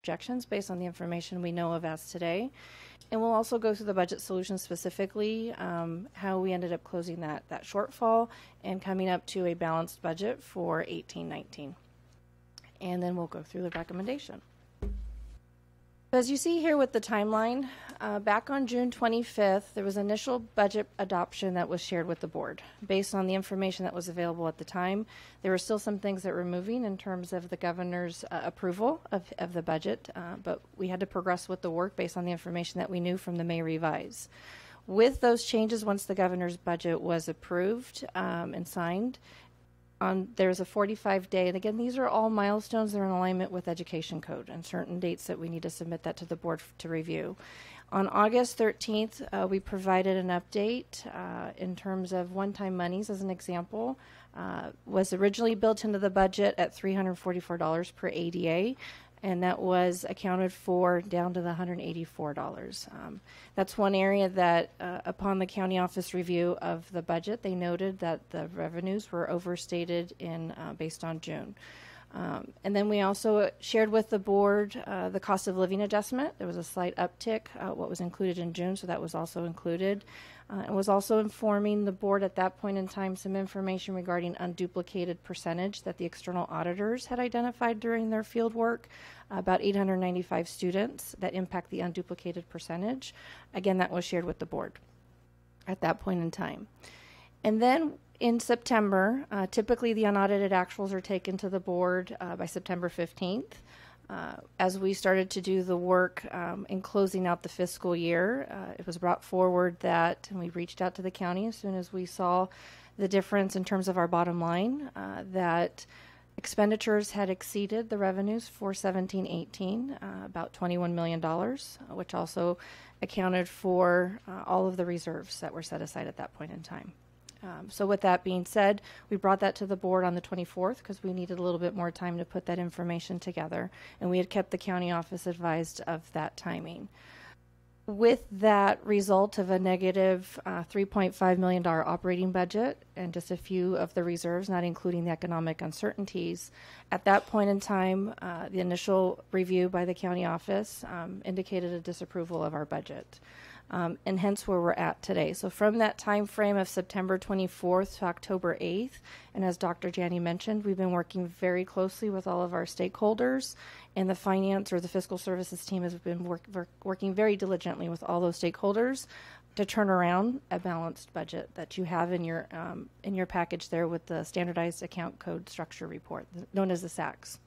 projections based on the information we know of as today. And we'll also go through the budget solution specifically, how we ended up closing that shortfall and coming up to a balanced budget for 18-19. And then we'll go through the recommendation. As you see here with the timeline, back on June 25th, there was initial budget adoption that was shared with the board. Based on the information that was available at the time, there were still some things that were moving in terms of the governor's approval of the budget, but we had to progress with the work based on the information that we knew from the May revise. With those changes, once the governor's budget was approved and signed, there's a 45-day, and again, these are all milestones that are in alignment with education code and certain dates that we need to submit that to the board to review. On August 13th, we provided an update in terms of one-time monies. As an example, was originally built into the budget at $344 per ADA, and that was accounted for down to the $184. That's one area that upon the county office review of the budget, they noted that the revenues were overstated based on June. And then we also shared with the board the cost of living adjustment. There was a slight uptick, what was included in June, so that was also included. And was also informing the board at that point in time some information regarding unduplicated percentage that the external auditors had identified during their field work, about 895 students that impact the unduplicated percentage. Again, that was shared with the board at that point in time. And then in September, typically the unaudited actuals are taken to the board by September 15th. As we started to do the work in closing out the fiscal year, it was brought forward and we reached out to the county as soon as we saw the difference in terms of our bottom line, that expenditures had exceeded the revenues for 17-18, about $21 million, which also accounted for all of the reserves that were set aside at that point in time. So with that being said, we brought that to the board on the 24th because we needed a little bit more time to put that information together, and we had kept the county office advised of that timing. With that result of a negative $3.5 million operating budget and just a few of the reserves, not including the economic uncertainties, at that point in time, the initial review by the county office indicated a disapproval of our budget. And hence where we're at today. So from that time frame of September 24th to October 8th, and as Dr. Janney mentioned, we've been working very closely with all of our stakeholders, and the finance or the fiscal services team has been working very diligently with all those stakeholders to turn around a balanced budget that you have in your package there with the standardized account code structure report, known as the SACS.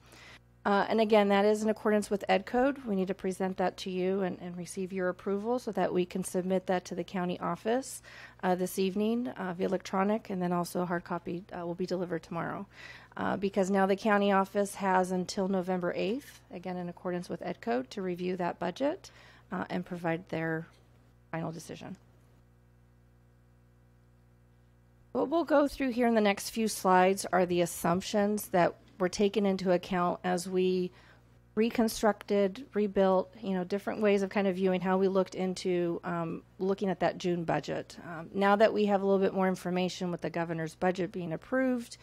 And again, that is in accordance with Ed Code. We need to present that to you and receive your approval so that we can submit that to the county office this evening via electronic, and then also a hard copy will be delivered tomorrow. Because now the county office has until November 8th, again in accordance with Ed Code, to review that budget and provide their final decision. What we'll go through here in the next few slides are the assumptions that were taken into account as we reconstructed, rebuilt, different ways of kind of viewing how we looked into looking at that June budget. Now that we have a little bit more information with the governor's budget being approved,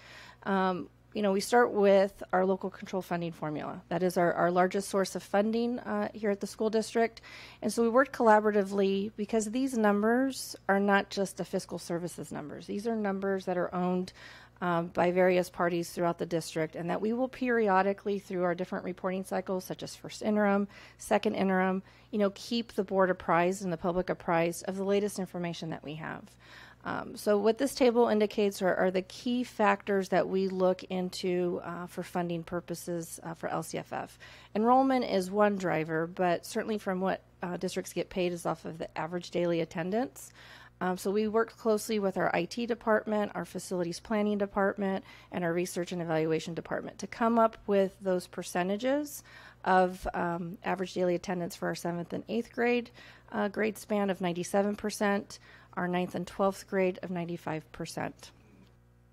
we start with our local control funding formula. That is our largest source of funding here at the school district. And so we worked collaboratively because these numbers are not just the fiscal services numbers. These are numbers that are owned by various parties throughout the district, and that we will periodically, through our different reporting cycles, such as first interim, second interim, keep the board apprised and the public apprised of the latest information that we have. So what this table indicates are the key factors that we look into for funding purposes for LCFF. Enrollment is one driver, but certainly from what districts get paid is off of the average daily attendance. So we worked closely with our IT department, our facilities planning department, and our research and evaluation department to come up with those percentages of average daily attendance for our 7th and 8th grade grade span of 97%, our 9th and 12th grade of 95%.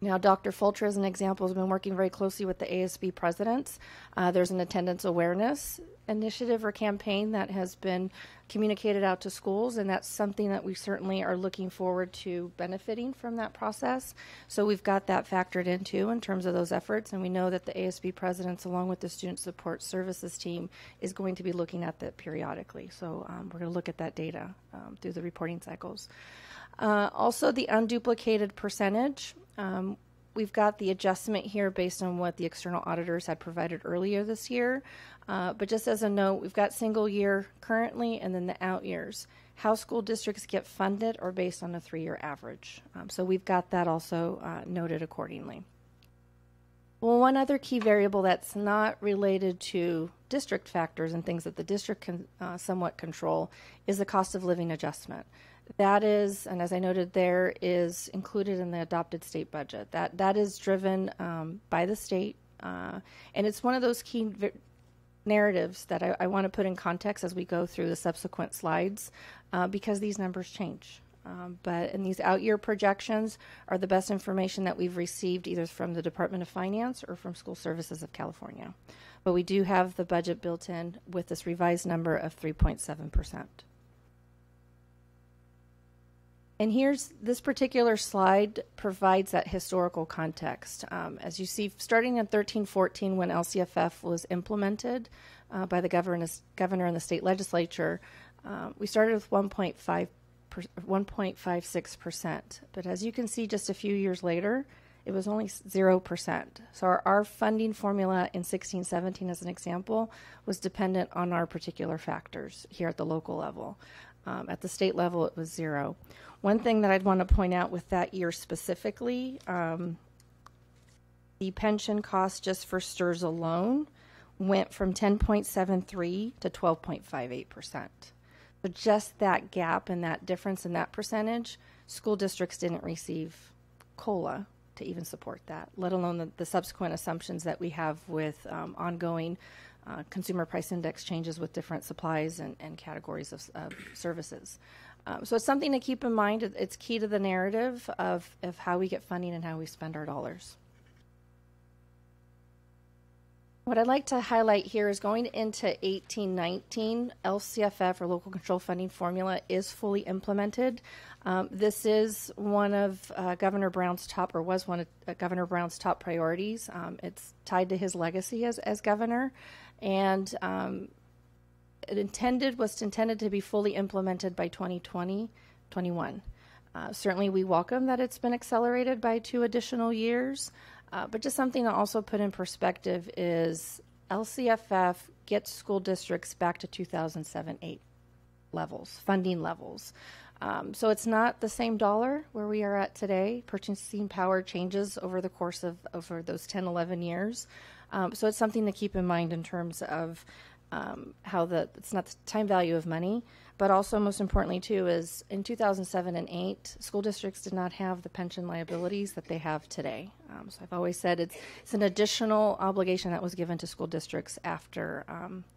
Now, Dr. Fulcher, as an example, has been working very closely with the ASB presidents. There's an attendance awareness initiative or campaign that has been communicated out to schools, and that's something that we certainly are looking forward to benefiting from that process. So we've got that factored in too in terms of those efforts, and we know that the ASB presidents, along with the Student Support Services team, is going to be looking at that periodically. So we're going to look at that data through the reporting cycles. Also, the unduplicated percentage. We've got the adjustment here based on what the external auditors had provided earlier this year. But just as a note, we've got single year currently and then the out years. How school districts get funded are based on a 3-year average. So we've got that also noted accordingly. Well, one other key variable that's not related to district factors and things that the district can somewhat control is the cost of living adjustment. That is, and as I noted there, is included in the adopted state budget. That is driven by the state, and it's one of those key narratives that I want to put in context as we go through the subsequent slides, because these numbers change. But in these out-year projections are the best information that we've received either from the Department of Finance or from School Services of California. But we do have the budget built in with this revised number of 3.7%. And here's this particular slide provides that historical context. As you see, starting in 1314 when LCFF was implemented by the governor and the state legislature, we started with 1.56%. But as you can see, just a few years later, it was only 0%. So our funding formula in 1617, as an example, was dependent on our particular factors here at the local level. At the state level, it was 0. One thing that I'd want to point out with that year specifically, the pension cost just for STRS alone went from 10.73 to 12.58%. So just that gap and that difference in that percentage, school districts didn't receive COLA to even support that, let alone the subsequent assumptions that we have with ongoing consumer price index changes with different supplies and categories of services. So it's something to keep in mind. It's key to the narrative of how we get funding and how we spend our dollars. What I'd like to highlight here is going into 1819, LCFF or local control funding formula is fully implemented. This is one of Governor Brown's top, or was one of Governor Brown's top priorities. It's tied to his legacy as governor, and it was intended to be fully implemented by 2020-21. Certainly we welcome that it's been accelerated by 2 additional years, but just something to also put in perspective is LCFF gets school districts back to 2007-8 levels, funding levels. So it's not the same dollar where we are at today. Purchasing power changes over the course of over those 10, 11 years. So it's something to keep in mind in terms of how it's not the time value of money, but also most importantly too is in 2007 and 8, school districts did not have the pension liabilities that they have today. So I've always said it's an additional obligation that was given to school districts after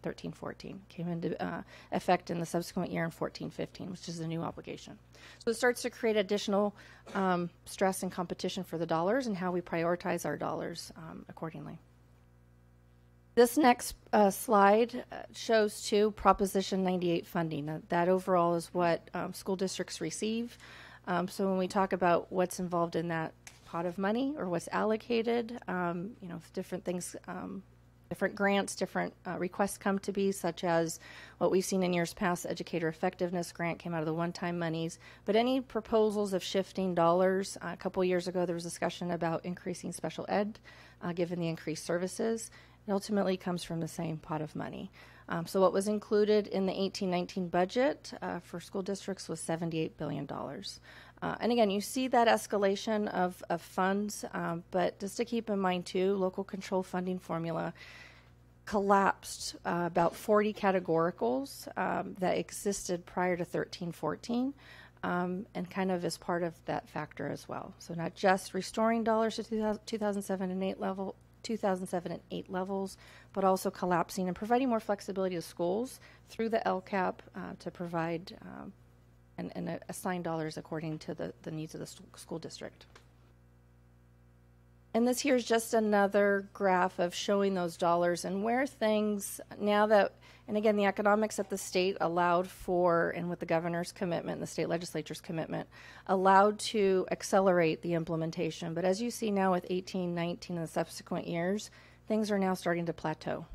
13-14. Came into effect in the subsequent year in 14-15, which is a new obligation. So it starts to create additional stress and competition for the dollars and how we prioritize our dollars accordingly. This next slide shows too Proposition 98 funding. That overall is what school districts receive. So when we talk about what's involved in that pot of money or what's allocated, different things, different grants, different requests come to be, such as what we've seen in years past. The educator effectiveness grant came out of the one-time monies. But any proposals of shifting dollars, a couple years ago there was discussion about increasing special ed, given the increased services. It ultimately comes from the same pot of money. So what was included in the 18-19 budget for school districts was $78 billion. And again, you see that escalation of funds, but just to keep in mind too, local control funding formula collapsed about 40 categoricals that existed prior to 13-14. And kind of as part of that factor as well. So not just restoring dollars to 2007 and 8 levels, but also collapsing and providing more flexibility to schools through the LCAP to provide and assign dollars according to the needs of the school district. And this here is just another graph of showing those dollars and where things, now that, and again, the economics at the state allowed for, and with the governor's commitment and the state legislature's commitment, allowed to accelerate the implementation. But as you see now with 18, 19, and the subsequent years, things are now starting to plateau.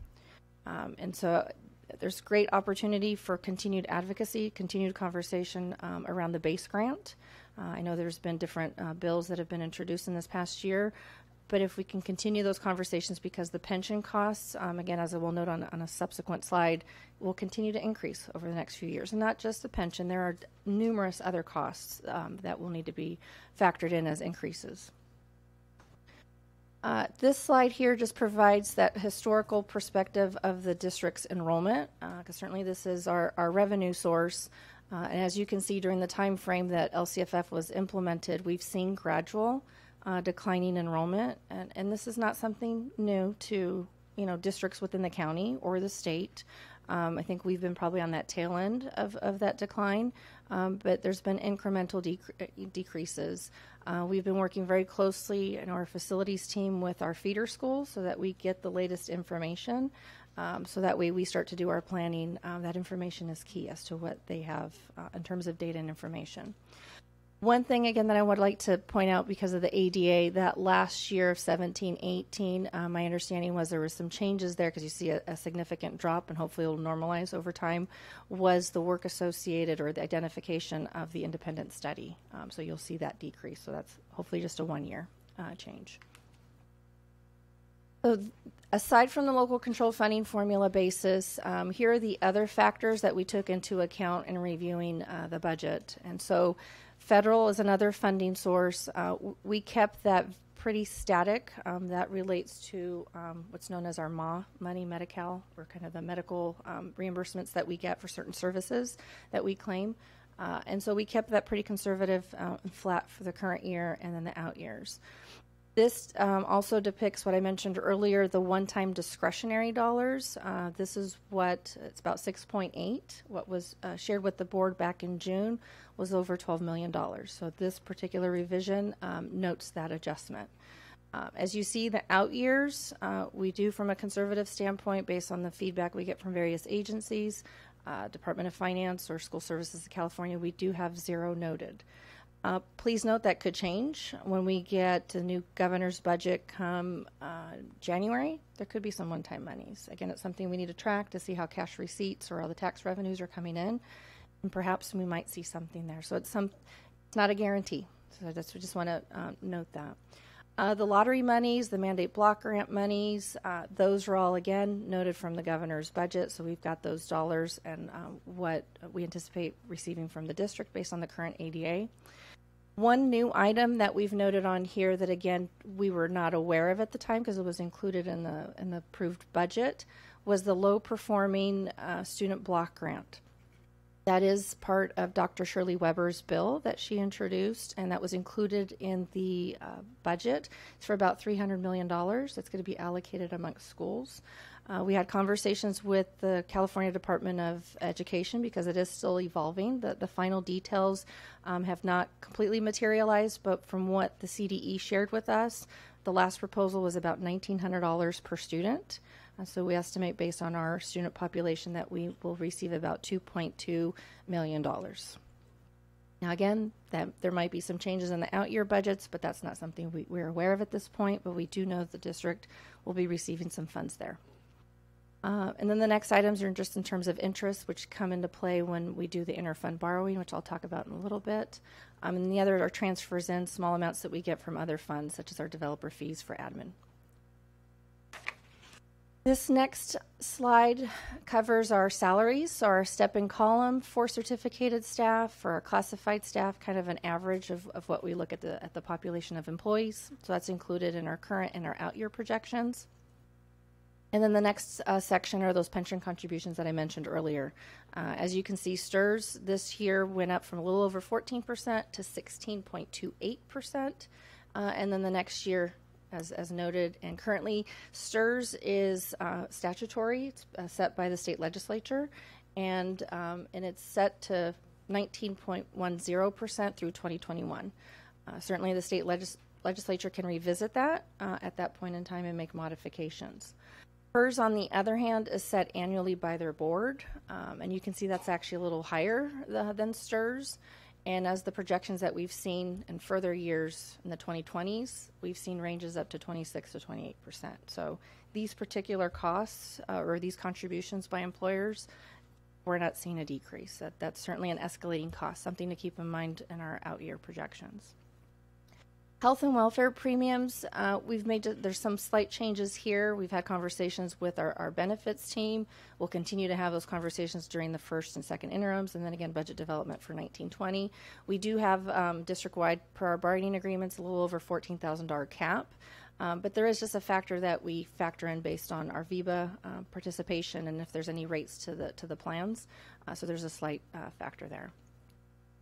And so there's great opportunity for continued advocacy, continued conversation around the base grant. I know there's been different bills that have been introduced in this past year, but if we can continue those conversations, because the pension costs, again, as I will note on a subsequent slide, will continue to increase over the next few years. And not just the pension, there are numerous other costs that will need to be factored in as increases. This slide here just provides that historical perspective of the district's enrollment, because certainly this is our revenue source. And as you can see, during the time frame that LCFF was implemented, we've seen gradual declining enrollment, and this is not something new to districts within the county or the state. I think we've been probably on that tail end of that decline, but there's been incremental decreases. We've been working very closely in our facilities team with our feeder schools so that we get the latest information. So that way we start to do our planning. That information is key as to what they have in terms of data and information. One thing, again, that I would like to point out because of the ADA, that last year of 17-18, my understanding was there were some changes there because you see a significant drop, and hopefully it will normalize over time, was the work associated or the identification of the independent study. So you'll see that decrease. So that's hopefully just a one-year change. So aside from the local control funding formula basis, here are the other factors that we took into account in reviewing the budget. And so federal is another funding source. We kept that pretty static. That relates to what's known as our MA money, Medi-Cal, or kind of the medical reimbursements that we get for certain services that we claim. And so we kept that pretty conservative and flat for the current year and then the out years. This also depicts what I mentioned earlier, the one-time discretionary dollars. This is it's about 6.8. What was shared with the board back in June was over $12 million. So this particular revision notes that adjustment. As you see, the out years, we do from a conservative standpoint based on the feedback we get from various agencies, Department of Finance or School Services of California, we do have 0 noted. Please note that could change when we get the new governor's budget come January. There could be some one-time monies. Again, it's something we need to track to see how cash receipts or all the tax revenues are coming in, and perhaps we might see something there. So it's not a guarantee. So we just want to note that. The lottery monies, the mandate block grant monies, those are all, again, noted from the governor's budget. So we've got those dollars and what we anticipate receiving from the district based on the current ADA. One new item that we've noted on here that, again, we were not aware of at the time because it was included in the approved budget was the low-performing student block grant. That is part of Dr. Shirley Weber's bill that she introduced, and that was included in the budget. It's for about $300 million. That's going to be allocated amongst schools. We had conversations with the California Department of Education because it is still evolving. The final details have not completely materialized, but from what the CDE shared with us, the last proposal was about $1,900 per student. So we estimate based on our student population that we will receive about $2.2 million. Now again, there might be some changes in the out-year budgets, but that's not something we're aware of at this point, but we do know the district will be receiving some funds there. And then the next items are just in terms of interest, which come into play when we do the interfund borrowing, which I'll talk about in a little bit. And the other are transfers in, small amounts that we get from other funds, such as our developer fees for admin. This next slide covers our salaries, so our step-in column for certificated staff, for our classified staff, kind of an average of what we look at the population of employees. So that's included in our current and our out-year projections. And then the next section are those pension contributions that I mentioned earlier. As you can see, STRS this year went up from a little over 14% to 16.28%. And then the next year, as noted, and currently STRS is statutory. It's set by the state legislature, and it's set to 19.10% through 2021. Certainly the state legislature can revisit that at that point in time and make modifications. PERS, on the other hand, is set annually by their board, and you can see that's actually a little higher than STIRS. And as the projections that we've seen in further years in the 2020s, we've seen ranges up to 26 to 28%. So these particular costs or these contributions by employers, we're not seeing a decrease. That's certainly an escalating cost, something to keep in mind in our out-year projections. Health and welfare premiums, there's some slight changes here. We've had conversations with our benefits team. We'll continue to have those conversations during the first and second interims, and then again, budget development for 1920. We do have district-wide, per our bargaining agreements, a little over $14,000 cap. But there is just a factor that we factor in based on our VIBA participation and if there's any rates to the plans. So there's a slight factor there.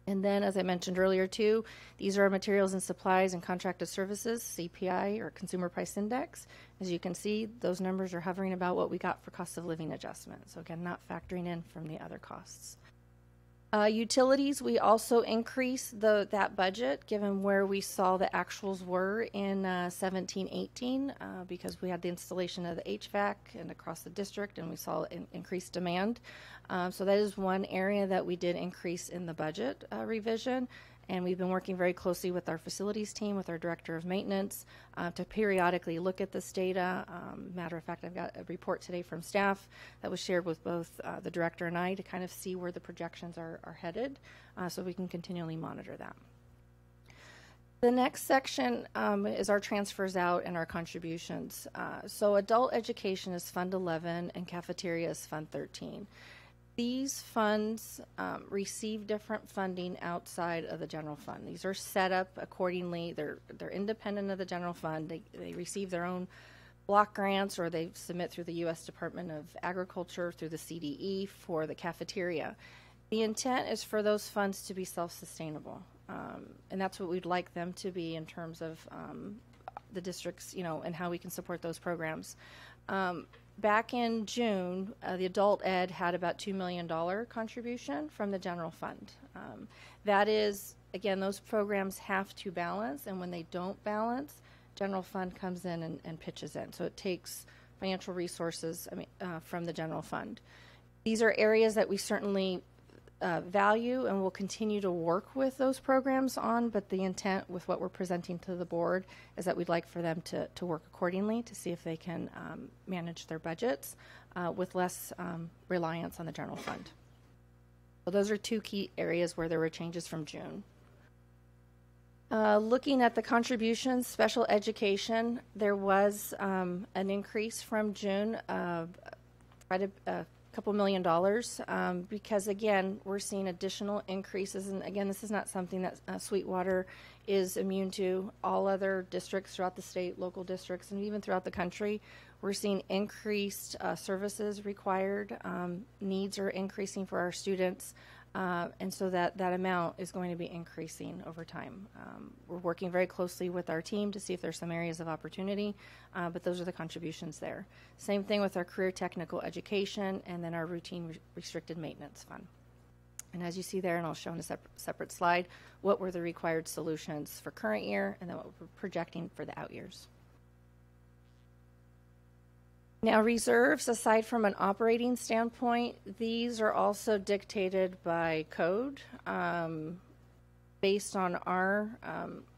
And then, as I mentioned earlier, too, these are materials and supplies and contracted services, CPI or Consumer Price Index. As you can see, those numbers are hovering about what we got for cost of living adjustment. So again, not factoring in from the other costs. Utilities, we also increased that budget given where we saw the actuals were in 17-18 because we had the installation of the HVAC and across the district, and we saw increased demand. So that is one area that we did increase in the budget revision. And we've been working very closely with our facilities team, with our director of maintenance, to periodically look at this data. Matter of fact, I've got a report today from staff that was shared with both the director and I to kind of see where the projections are headed, so we can continually monitor that. The next section is our transfers out and our contributions. So adult education is Fund 11 and cafeteria is Fund 13. These funds receive different funding outside of the general fund. These are set up accordingly. They're independent of the general fund. They receive their own block grants, or they submit through the U.S. Department of Agriculture through the CDE for the cafeteria. The intent is for those funds to be self-sustainable, and that's what we'd like them to be in terms of the districts, and how we can support those programs. Back in June, the adult ed had about $2 million contribution from the general fund. That is, again, those programs have to balance, and when they don't balance, general fund comes in and pitches in. So it takes financial resources from the general fund. These are areas that we certainly value and will continue to work with those programs on, but the intent with what we're presenting to the board is that we'd like for them to work accordingly to see if they can manage their budgets with less reliance on the general fund. So those are two key areas where there were changes from June. Looking at the contributions, special education, there was an increase from June of quite a couple $1 million because, again, we're seeing additional increases. And, again, this is not something that Sweetwater is immune to. All other districts throughout the state, local districts, and even throughout the country, we're seeing increased services required. Needs are increasing for our students. And so that amount is going to be increasing over time. We're working very closely with our team to see if there's some areas of opportunity, but those are the contributions there. Same thing with our career technical education and then our routine restricted maintenance fund. And as you see there, and I'll show in a separate slide, what were the required solutions for current year and then what we're projecting for the out years. Now, reserves, aside from an operating standpoint, these are also dictated by code. Based on our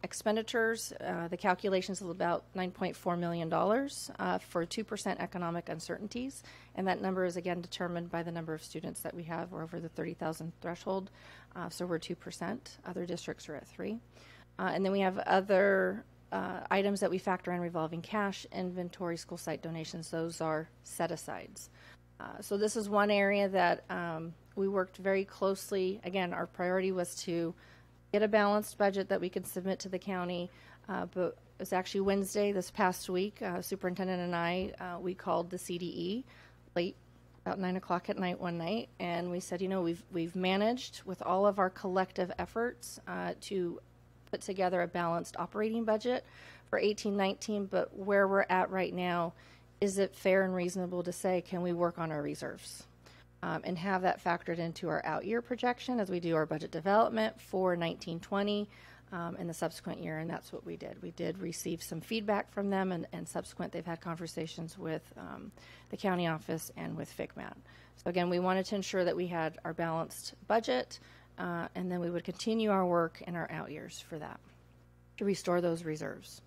expenditures, the calculations is about $9.4 million for 2% economic uncertainties. And that number is, again, determined by the number of students that we have. We're over the 30,000 threshold, so we're 2%. Other districts are at 3%. And then we have other items that we factor in: revolving cash, inventory, school site donations. Those are set-asides. So this is one area that we worked very closely. Again, our priority was to get a balanced budget that we could submit to the county. But it was actually Wednesday this past week. Superintendent and I, we called the CDE late, about 9 o'clock at night one night, and we said, we've managed with all of our collective efforts to put together a balanced operating budget for 18-19, but where we're at right now, is it fair and reasonable to say, can we work on our reserves and have that factored into our out year projection as we do our budget development for 19-20? in the subsequent year, and that's what we did. We did receive some feedback from them, and subsequent they've had conversations with the county office and with FICMAT. So again, we wanted to ensure that we had our balanced budget, and then we would continue our work in our out years for that, to restore those reserves.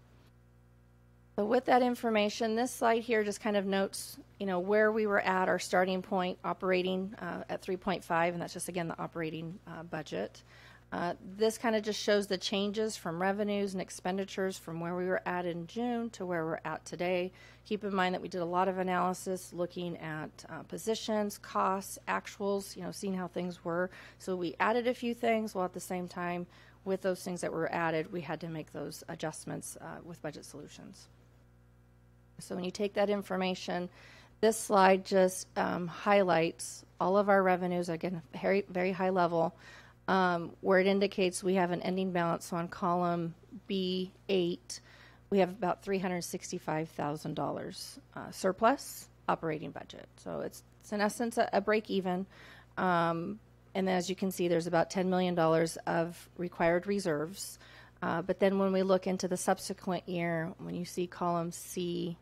So with that information, this slide here just kind of notes, where we were at our starting point operating at 3.5, and that's just, again, the operating budget. This kind of just shows the changes from revenues and expenditures from where we were at in June to where we're at today. Keep in mind that we did a lot of analysis looking at positions, costs, actuals, seeing how things were. So we added a few things, while at the same time, with those things that were added, we had to make those adjustments with Budget Solutions. So when you take that information, this slide just highlights all of our revenues, again, very, very high level, where it indicates we have an ending balance. So on column B8, we have about $365,000 surplus operating budget. So it's in essence a break even. And then as you can see, there's about $10 million of required reserves. But then when we look into the subsequent year, when you see column C5,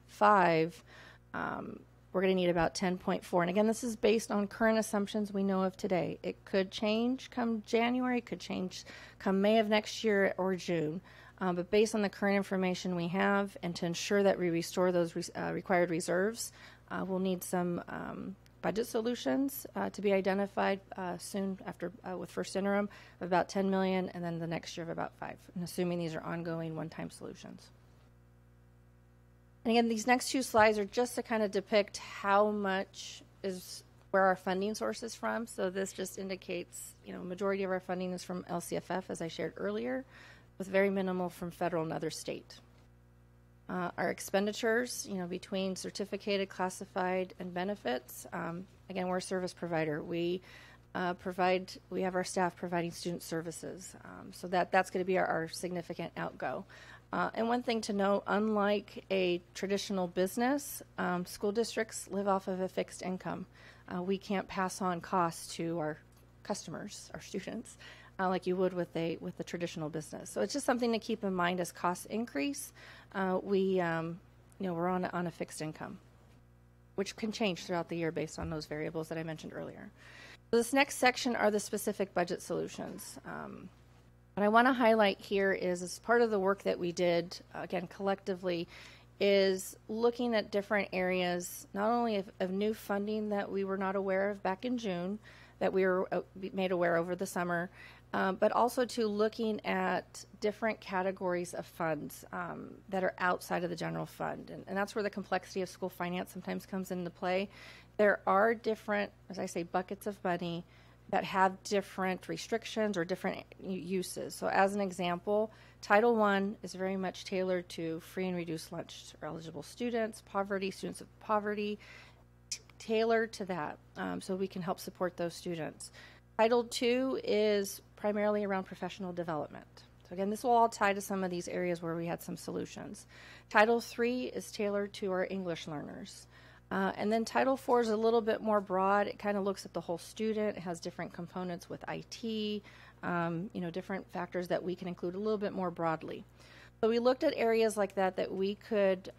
we're going to need about 10.4. And again, this is based on current assumptions we know of today. It could change come January, it could change come May of next year or June. But based on the current information we have, and to ensure that we restore those required reserves, we'll need some budget solutions to be identified soon after with first interim of about 10 million, and then the next year of about 5, and assuming these are ongoing one-time solutions. And again, these next two slides are just to kind of depict how much is where our funding source is from. So this just indicates, majority of our funding is from LCFF, as I shared earlier, with very minimal from federal and other state. Our expenditures, between certificated, classified, and benefits. Again, we're a service provider. We have our staff providing student services. So that's going to be our significant outgo. And one thing to note, unlike a traditional business, school districts live off of a fixed income. We can't pass on costs to our customers, our students, like you would with the traditional business. So it's just something to keep in mind as costs increase. We're on a fixed income, which can change throughout the year based on those variables that I mentioned earlier. So this next section are the specific budget solutions. What I want to highlight here is, as part of the work that we did, again, collectively, is looking at different areas, not only of new funding that we were not aware of back in June, that we were made aware over the summer, but also to looking at different categories of funds that are outside of the general fund. And that's where the complexity of school finance sometimes comes into play. There are different, as I say, buckets of money that have different restrictions or different uses. So as an example, Title I is very much tailored to free and reduced lunch for eligible students, students of poverty, tailored to that, so we can help support those students. Title II is primarily around professional development. So again, this will all tie to some of these areas where we had some solutions. Title III is tailored to our English learners. And then Title IV is a little bit more broad. It kind of looks at the whole student. It has different components with IT, different factors that we can include a little bit more broadly. So we looked at areas like that we could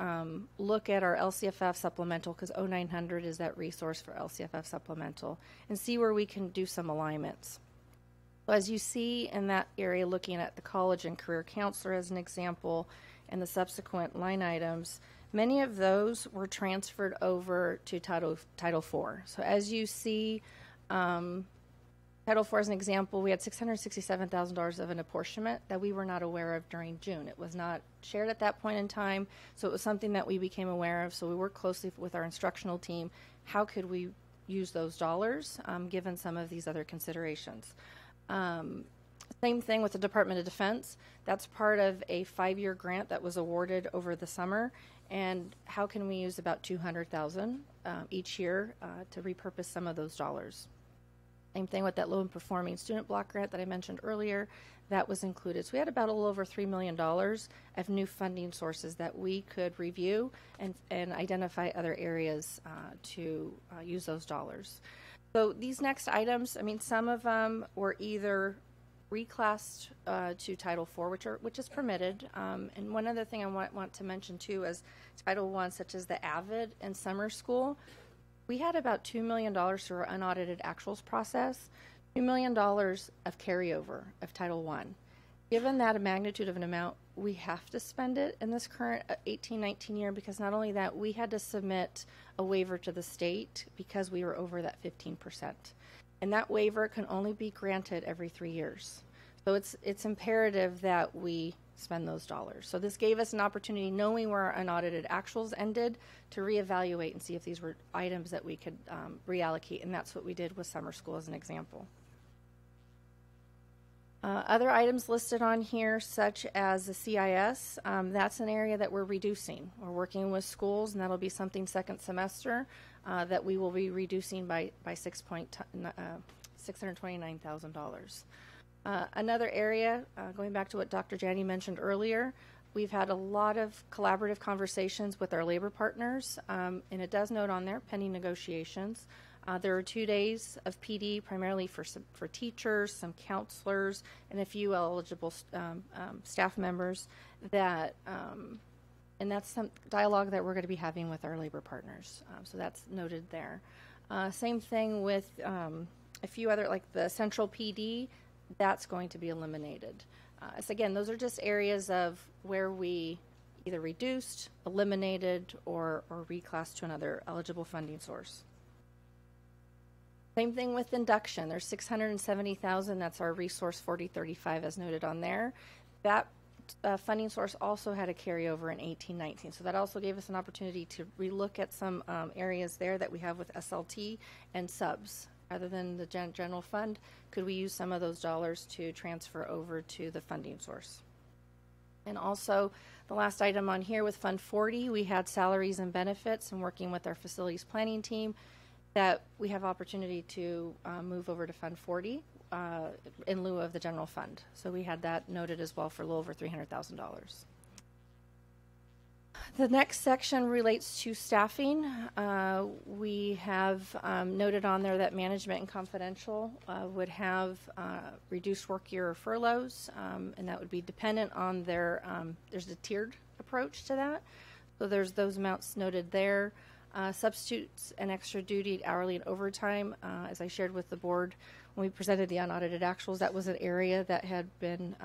look at our LCFF supplemental, because 0900 is that resource for LCFF supplemental, and see where we can do some alignments. So as you see in that area, looking at the college and career counselor as an example, and the subsequent line items, many of those were transferred over to Title IV. So as you see, Title IV as an example, we had $667,000 of an apportionment that we were not aware of during June. It was not shared at that point in time, so it was something that we became aware of. So we worked closely with our instructional team. How could we use those dollars given some of these other considerations? Same thing with the Department of Defense. That's part of a 5-year grant that was awarded over the summer. And how can we use about $200,000 each year to repurpose some of those dollars? Same thing with that low and performing student block grant that I mentioned earlier. That was included. So we had about a little over $3 million of new funding sources that we could review and identify other areas to use those dollars. So these next items, some of them were either reclassed to Title IV, which is permitted. And one other thing I want to mention too is Title I, such as the AVID and summer school. We had about $2 million through our unaudited actuals process, $2 million of carryover of Title I. Given that a magnitude of an amount, we have to spend it in this current 18-19 year, because not only that, we had to submit a waiver to the state because we were over that 15%. And that waiver can only be granted every 3 years. So it's imperative that we spend those dollars. So this gave us an opportunity, knowing where our unaudited actuals ended, to reevaluate and see if these were items that we could reallocate, and that's what we did with summer school as an example. Other items listed on here, such as the CIS, that's an area that we're reducing. We're working with schools, and that'll be something second semester that we will be reducing by $629,000. Another area, going back to what Dr. Janney mentioned earlier, we've had a lot of collaborative conversations with our labor partners, and it does note on there pending negotiations. There are 2 days of PD, primarily for teachers, some counselors, and a few eligible staff members. And that's some dialogue that we're going to be having with our labor partners. So that's noted there. Same thing with a few other, like the central PD, that's going to be eliminated. So again, those are just areas of where we either reduced, eliminated, or reclassed to another eligible funding source. Same thing with induction. There's $670,000. That's our resource 4035, as noted on there. That funding source also had a carryover in 18-19. So that also gave us an opportunity to relook at some areas there that we have with SLT and subs. Rather than the general fund, could we use some of those dollars to transfer over to the funding source? And also, the last item on here with Fund 40, we had salaries and benefits, and working with our facilities planning team, that we have opportunity to move over to Fund 40 in lieu of the general fund. So we had that noted as well for a little over $300,000. The next section relates to staffing. We have noted on there that management and confidential would have reduced work year or furloughs, and that would be dependent on their, there's a tiered approach to that. So there's those amounts noted there. Substitutes and extra duty, hourly and overtime, as I shared with the board when we presented the unaudited actuals, that was an area that had been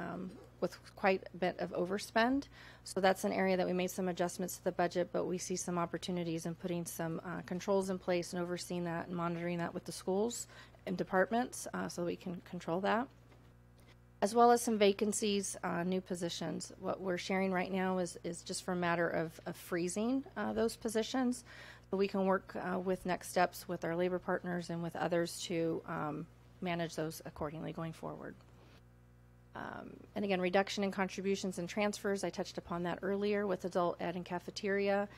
with quite a bit of overspend. So that's an area that we made some adjustments to the budget, but we see some opportunities in putting some controls in place and overseeing that and monitoring that with the schools and departments so we can control that. As well as some vacancies, new positions. What we're sharing right now is just for a matter of freezing those positions. So we can work with next steps with our labor partners and with others to manage those accordingly going forward. And again, reduction in contributions and transfers, I touched upon that earlier with adult ed and cafeteria.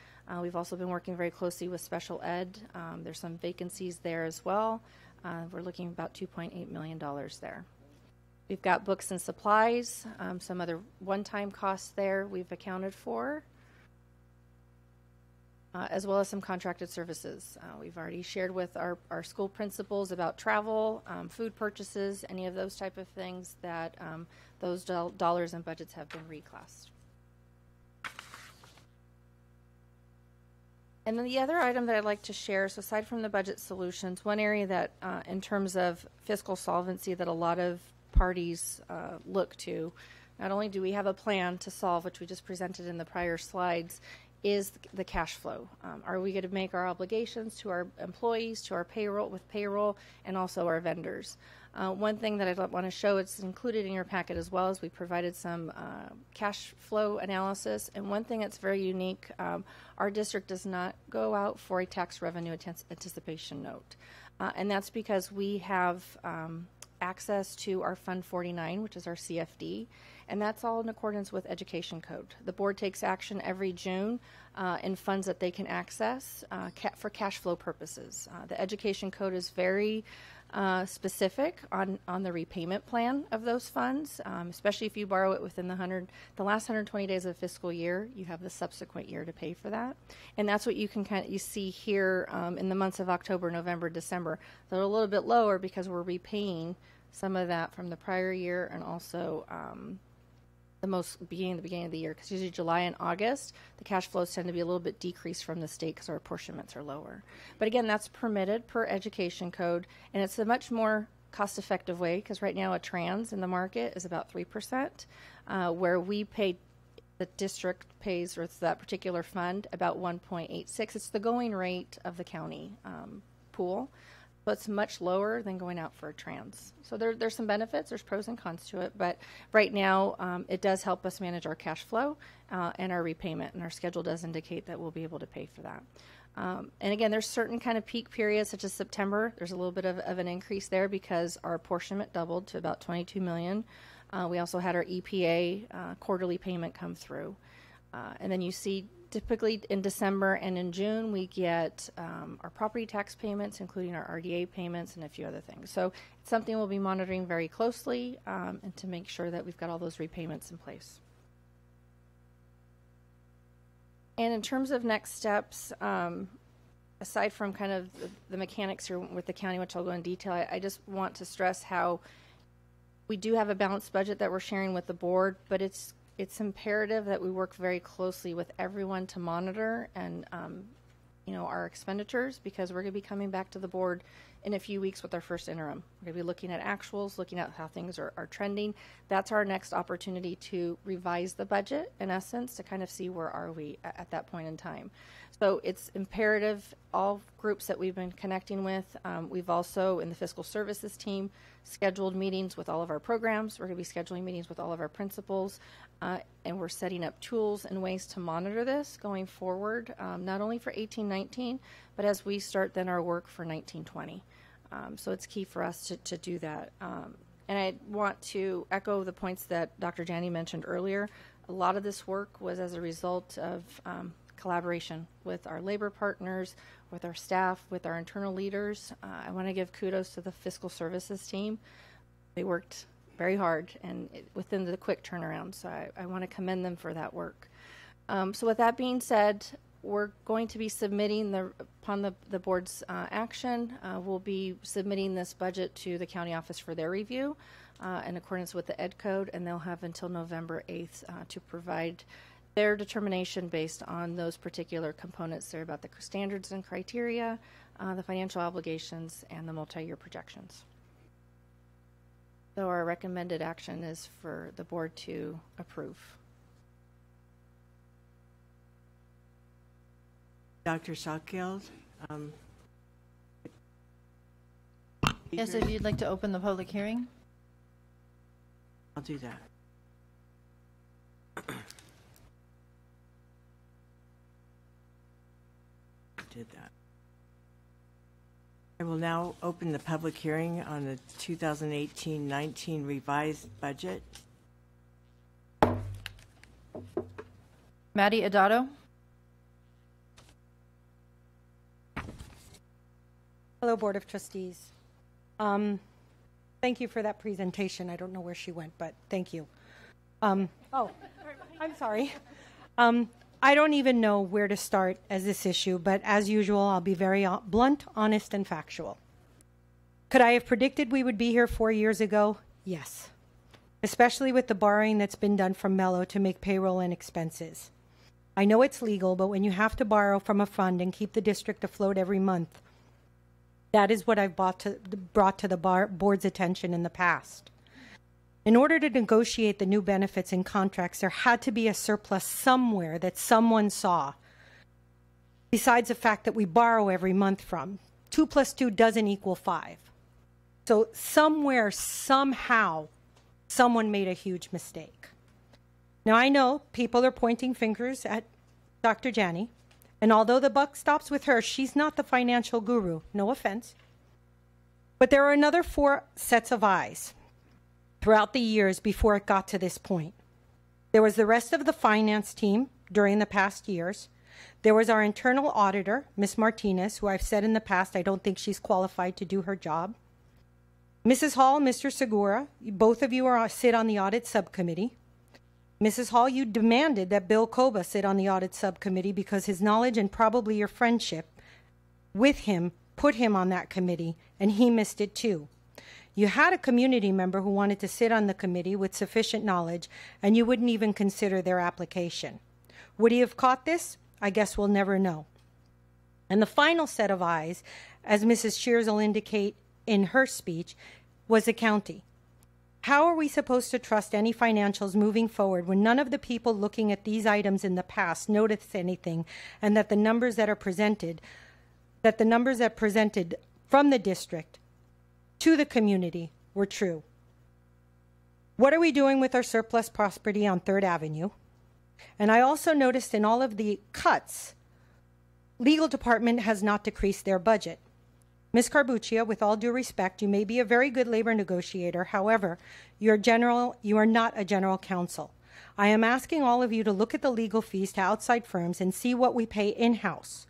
We've also been working very closely with special ed. There's some vacancies there as well. We're looking at about $2.8 million there. We've got books and supplies, some other one-time costs there we've accounted for, as well as some contracted services. We've already shared with our school principals about travel, food purchases, any of those type of things that those dollars and budgets have been reclassed. And then the other item that I'd like to share, so aside from the budget solutions, one area that in terms of fiscal solvency that a lot of parties look to, not only do we have a plan to solve, which we just presented in the prior slides, is the cash flow. Are we going to make our obligations to our employees, to our payroll, and also our vendors? One thing that I want to show, it's included in your packet as well, as we provided some cash flow analysis. And one thing that's very unique, our district does not go out for a tax revenue anticipation note. And that's because we have access to our Fund 49, which is our CFD, and that's all in accordance with Education Code. The board takes action every June in funds that they can access for cash flow purposes. The Education Code is very specific on the repayment plan of those funds, especially if you borrow it within the last 120 days of the fiscal year. You have the subsequent year to pay for that, and that's what you can you see here in the months of October, November, December. They're a little bit lower because we're repaying some of that from the prior year, and also the beginning of the year, because usually July and August, the cash flows tend to be a little bit decreased from the state because our apportionments are lower. But again, that's permitted per education code, and it's a much more cost-effective way, because right now a trans in the market is about 3%, where we pay, the district pays, or that particular fund, about 1.86. It's the going rate of the county pool, but it's much lower than going out for a trans. So there's some benefits, there's pros and cons to it, but right now it does help us manage our cash flow and our repayment, and our schedule does indicate that we'll be able to pay for that. And again, there's certain kind of peak periods, such as September. There's a little bit of an increase there because our apportionment doubled to about $22 million. We also had our EPA quarterly payment come through. And then you see typically in December and in June, we get our property tax payments, including our RDA payments and a few other things. So it's something we'll be monitoring very closely and to make sure that we've got all those repayments in place. And in terms of next steps, aside from kind of the mechanics here with the county, which I'll go in detail, I just want to stress how we do have a balanced budget that we're sharing with the board, but it's imperative that we work very closely with everyone to monitor and our expenditures, because we're going to be coming back to the board in a few weeks with our first interim. We're going to be looking at actuals, looking at how things are trending. That's our next opportunity to revise the budget, in essence, to kind of see where are we at that point in time. So it's imperative, all groups that we've been connecting with, we've also, in the fiscal services team, scheduled meetings with all of our programs. We're going to be scheduling meetings with all of our principals, and we're setting up tools and ways to monitor this going forward, not only for 18-19, but as we start then our work for 19-20. So it's key for us to do that. And I want to echo the points that Dr. Janney mentioned earlier. A lot of this work was as a result of collaboration with our labor partners, with our staff, with our internal leaders. I want to give kudos to the fiscal services team. They worked very hard and within the quick turnaround, so I want to commend them for that work. So with that being said, we're going to be submitting, upon the board's action, we'll be submitting this budget to the county office for their review in accordance with the Ed Code, and they'll have until November 8th to provide their determination based on those particular components there about the standards and criteria, the financial obligations, and the multi-year projections. So our recommended action is for the board to approve. Dr. Salkeld. Yes, if you'd like to open the public hearing. I'll do that. Did that. I will now open the public hearing on the 2018-19 revised budget. Maddie Adato. Hello, Board of Trustees. Thank you for that presentation. I don't know where she went, but thank you. Oh, I'm sorry. I don't even know where to start as this issue, but as usual, I'll be very blunt, honest, and factual. Could I have predicted we would be here 4 years ago? Yes. Especially with the borrowing that's been done from Mello to make payroll and expenses. I know it's legal, but when you have to borrow from a fund and keep the district afloat every month, that is what I've brought to the board's attention in the past. In order to negotiate the new benefits and contracts, there had to be a surplus somewhere that someone saw, besides the fact that we borrow every month from. 2 + 2 doesn't equal 5. So somewhere, somehow, someone made a huge mistake. Now, I know people are pointing fingers at Dr. Janney, and although the buck stops with her, she's not the financial guru. No offense. But there are another 4 sets of eyes throughout the years before it got to this point. There was the rest of the finance team during the past years. There was our internal auditor, Ms. Martinez, who I've said in the past I don't think she's qualified to do her job. Mrs. Hall, Mr. Segura, both of you sit on the audit subcommittee. Mrs. Hall, you demanded that Bill Koba sit on the audit subcommittee because his knowledge and probably your friendship with him put him on that committee, and he missed it too. You had a community member who wanted to sit on the committee with sufficient knowledge, and you wouldn't even consider their application. Would he have caught this? I guess we'll never know. And the final set of eyes, as Mrs. Shears will indicate in her speech, was the county. How are we supposed to trust any financials moving forward when none of the people looking at these items in the past noticed anything, and that the numbers that presented from the district to the community were true? What are we doing with our surplus property on 3rd Avenue? And I also noticed in all of the cuts, legal department has not decreased their budget. Ms. Carbuccia, with all due respect, you may be a very good labor negotiator. However, you are not a general counsel. I am asking all of you to look at the legal fees to outside firms and see what we pay in-house.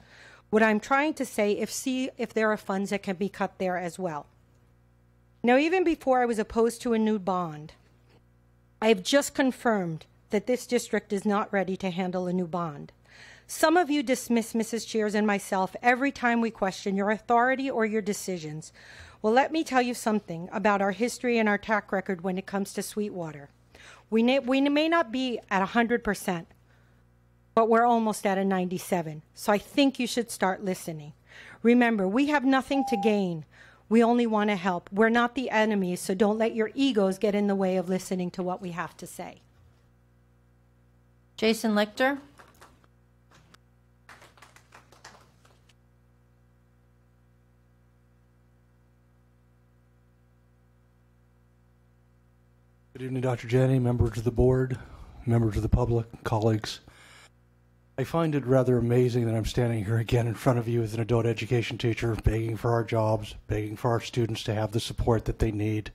What I'm trying to say, see if there are funds that can be cut there as well. Now, even before I was opposed to a new bond, I have just confirmed that this district is not ready to handle a new bond. Some of you dismiss Mrs. Shears and myself every time we question your authority or your decisions. Well, let me tell you something about our history and our track record when it comes to Sweetwater. We may not be at 100%, but we're almost at a 97. So I think you should start listening. Remember, we have nothing to gain. We only want to help. We're not the enemies, so don't let your egos get in the way of listening to what we have to say. Jason Lichter. Good evening, Dr. Jenny, members of the board, members of the public, colleagues. I find it rather amazing that I'm standing here again in front of you as an adult education teacher, begging for our jobs, begging for our students to have the support that they need.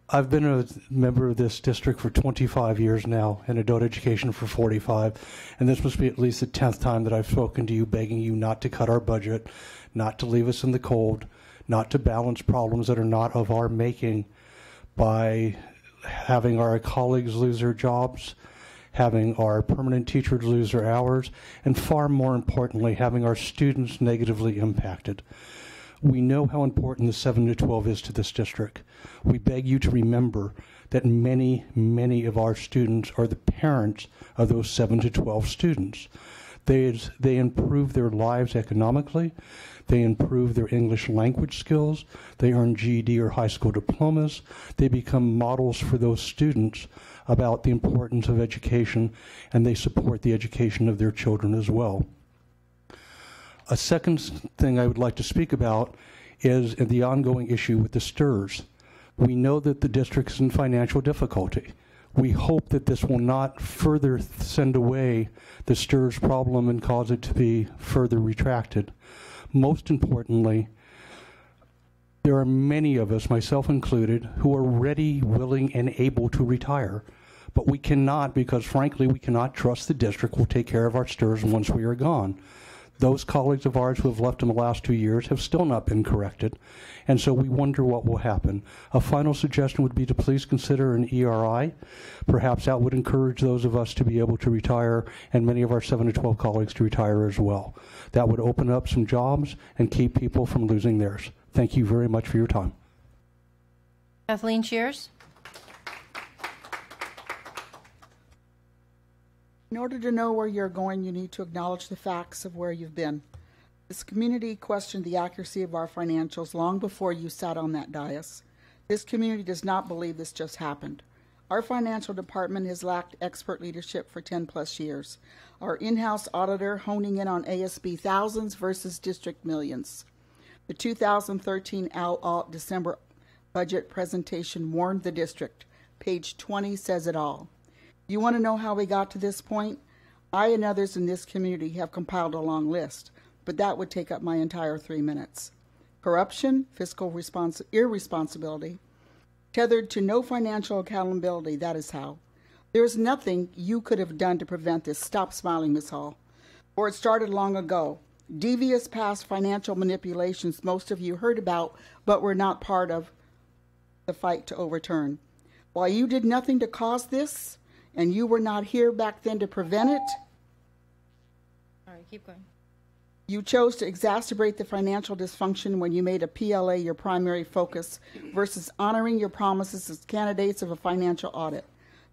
I've been a member of this district for 25 years now, and adult education for 45, and this must be at least the 10th time that I've spoken to you begging you not to cut our budget, not to leave us in the cold, not to balance problems that are not of our making by having our colleagues lose their jobs, having our permanent teachers lose their hours, and far more importantly, having our students negatively impacted. We know how important the 7 to 12 is to this district. We beg you to remember that many, many of our students are the parents of those 7 to 12 students. They improve their lives economically. They improve their English language skills. They earn GED or high school diplomas. They become models for those students about the importance of education, and they support the education of their children as well. A second thing I would like to speak about is the ongoing issue with the STRS. We know that the district is in financial difficulty. We hope that this will not further send away the STRS problem and cause it to be further retracted. Most importantly, there are many of us, myself included, who are ready, willing, and able to retire. But we cannot because, frankly, we cannot trust the district will take care of our STRS once we are gone. Those colleagues of ours who have left in the last 2 years have still not been corrected, and so we wonder what will happen. A final suggestion would be to please consider an ERI. Perhaps that would encourage those of us to be able to retire, and many of our 7 to 12 colleagues to retire as well. That would open up some jobs and keep people from losing theirs. Thank you very much for your time. Kathleen Shears. In order to know where you're going, you need to acknowledge the facts of where you've been. This community questioned the accuracy of our financials long before you sat on that dais. This community does not believe this just happened. Our financial department has lacked expert leadership for 10 plus years. Our in-house auditor honing in on ASB thousands versus district millions. The 2013 ALALT December budget presentation warned the district. Page 20 says it all. You want to know how we got to this point? I and others in this community have compiled a long list, but that would take up my entire 3 minutes. Corruption, fiscal irresponsibility, tethered to no financial accountability, that is how. There is nothing you could have done to prevent this. Stop smiling, Ms. Hall. Or it started long ago. Devious past financial manipulations most of you heard about, but were not part of the fight to overturn. While you did nothing to cause this, and you were not here back then to prevent it. All right, keep going. You chose to exacerbate the financial dysfunction when you made a PLA your primary focus versus honoring your promises as candidates of a financial audit.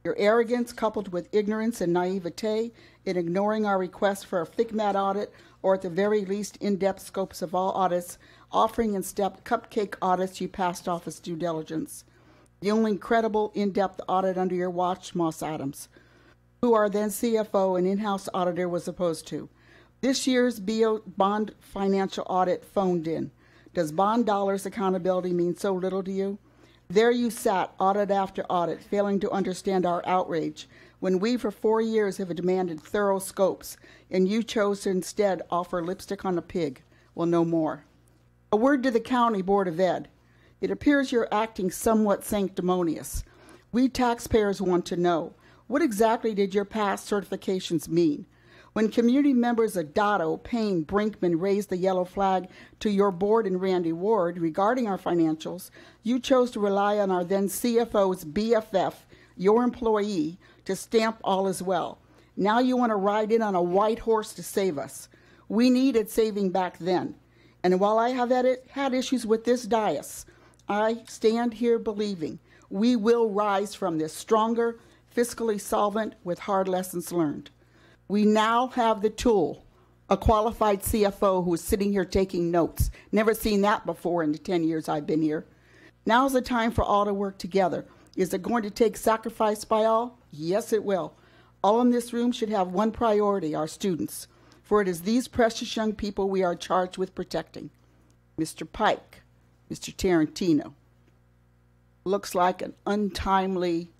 Your arrogance, coupled with ignorance and naivete in ignoring our request for a FICMAT audit, or at the very least in-depth scopes of all audits, offering instead cupcake audits you passed off as due diligence. The only credible in-depth audit under your watch, Moss Adams, who our then CFO and in-house auditor was opposed to. This year's bond financial audit phoned in. Does bond dollars accountability mean so little to you? There you sat, audit after audit, failing to understand our outrage, when we for 4 years have demanded thorough scopes, and you chose to instead offer lipstick on a pig. Well, no more. A word to the County Board of Ed. It appears you're acting somewhat sanctimonious. We taxpayers want to know, what exactly did your past certifications mean? When community members Adato, Payne, Brinkman raised the yellow flag to your board and Randy Ward regarding our financials, you chose to rely on our then CFO's BFF, your employee, to stamp all as well. Now you want to ride in on a white horse to save us. We needed saving back then. And while I have had issues with this dais, I stand here believing we will rise from this stronger, fiscally solvent, with hard lessons learned. We now have the tool, a qualified CFO who is sitting here taking notes. Never seen that before in the 10 years I've been here. Now's the time for all to work together. Is it going to take sacrifice by all? Yes, it will. All in this room should have one priority, our students, for it is these precious young people we are charged with protecting. Mr. Pike, Mr. Tarantino. Looks like an untimely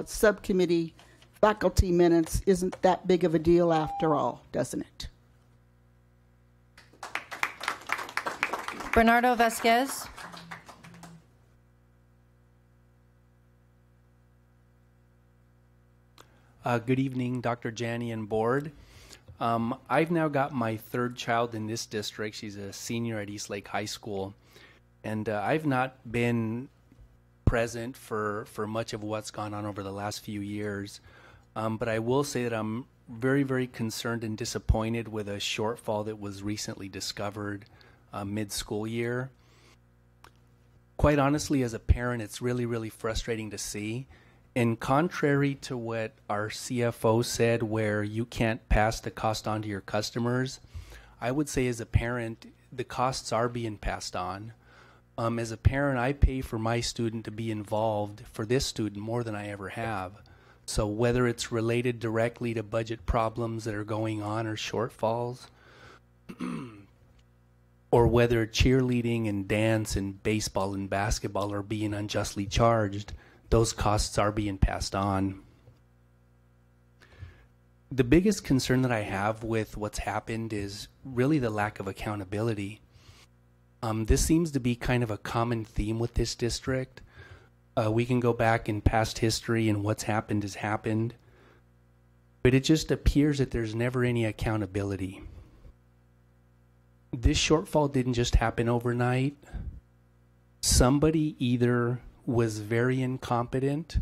subcommittee faculty minutes isn't that big of a deal after all, doesn't it? Bernardo Vasquez. Good evening, Dr. Janney and board. I've now got my third child in this district. She's a senior at Eastlake High School. And I've not been present for much of what's gone on over the last few years. But I will say that I'm very, very concerned and disappointed with a shortfall that was recently discovered mid-school year. Quite honestly, as a parent, it's really, really frustrating to see. And contrary to what our CFO said, where you can't pass the cost on to your customers, I would say as a parent, the costs are being passed on. As a parent, I pay for my student to be involved for this student more than I ever have. So whether it's related directly to budget problems that are going on or shortfalls, or whether cheerleading and dance and baseball and basketball are being unjustly charged, those costs are being passed on. The biggest concern that I have with what's happened is really the lack of accountability. This seems to be kind of a common theme with this district. We can go back in past history and what's happened has happened. But it just appears that there's never any accountability. This shortfall didn't just happen overnight. Somebody either was very incompetent,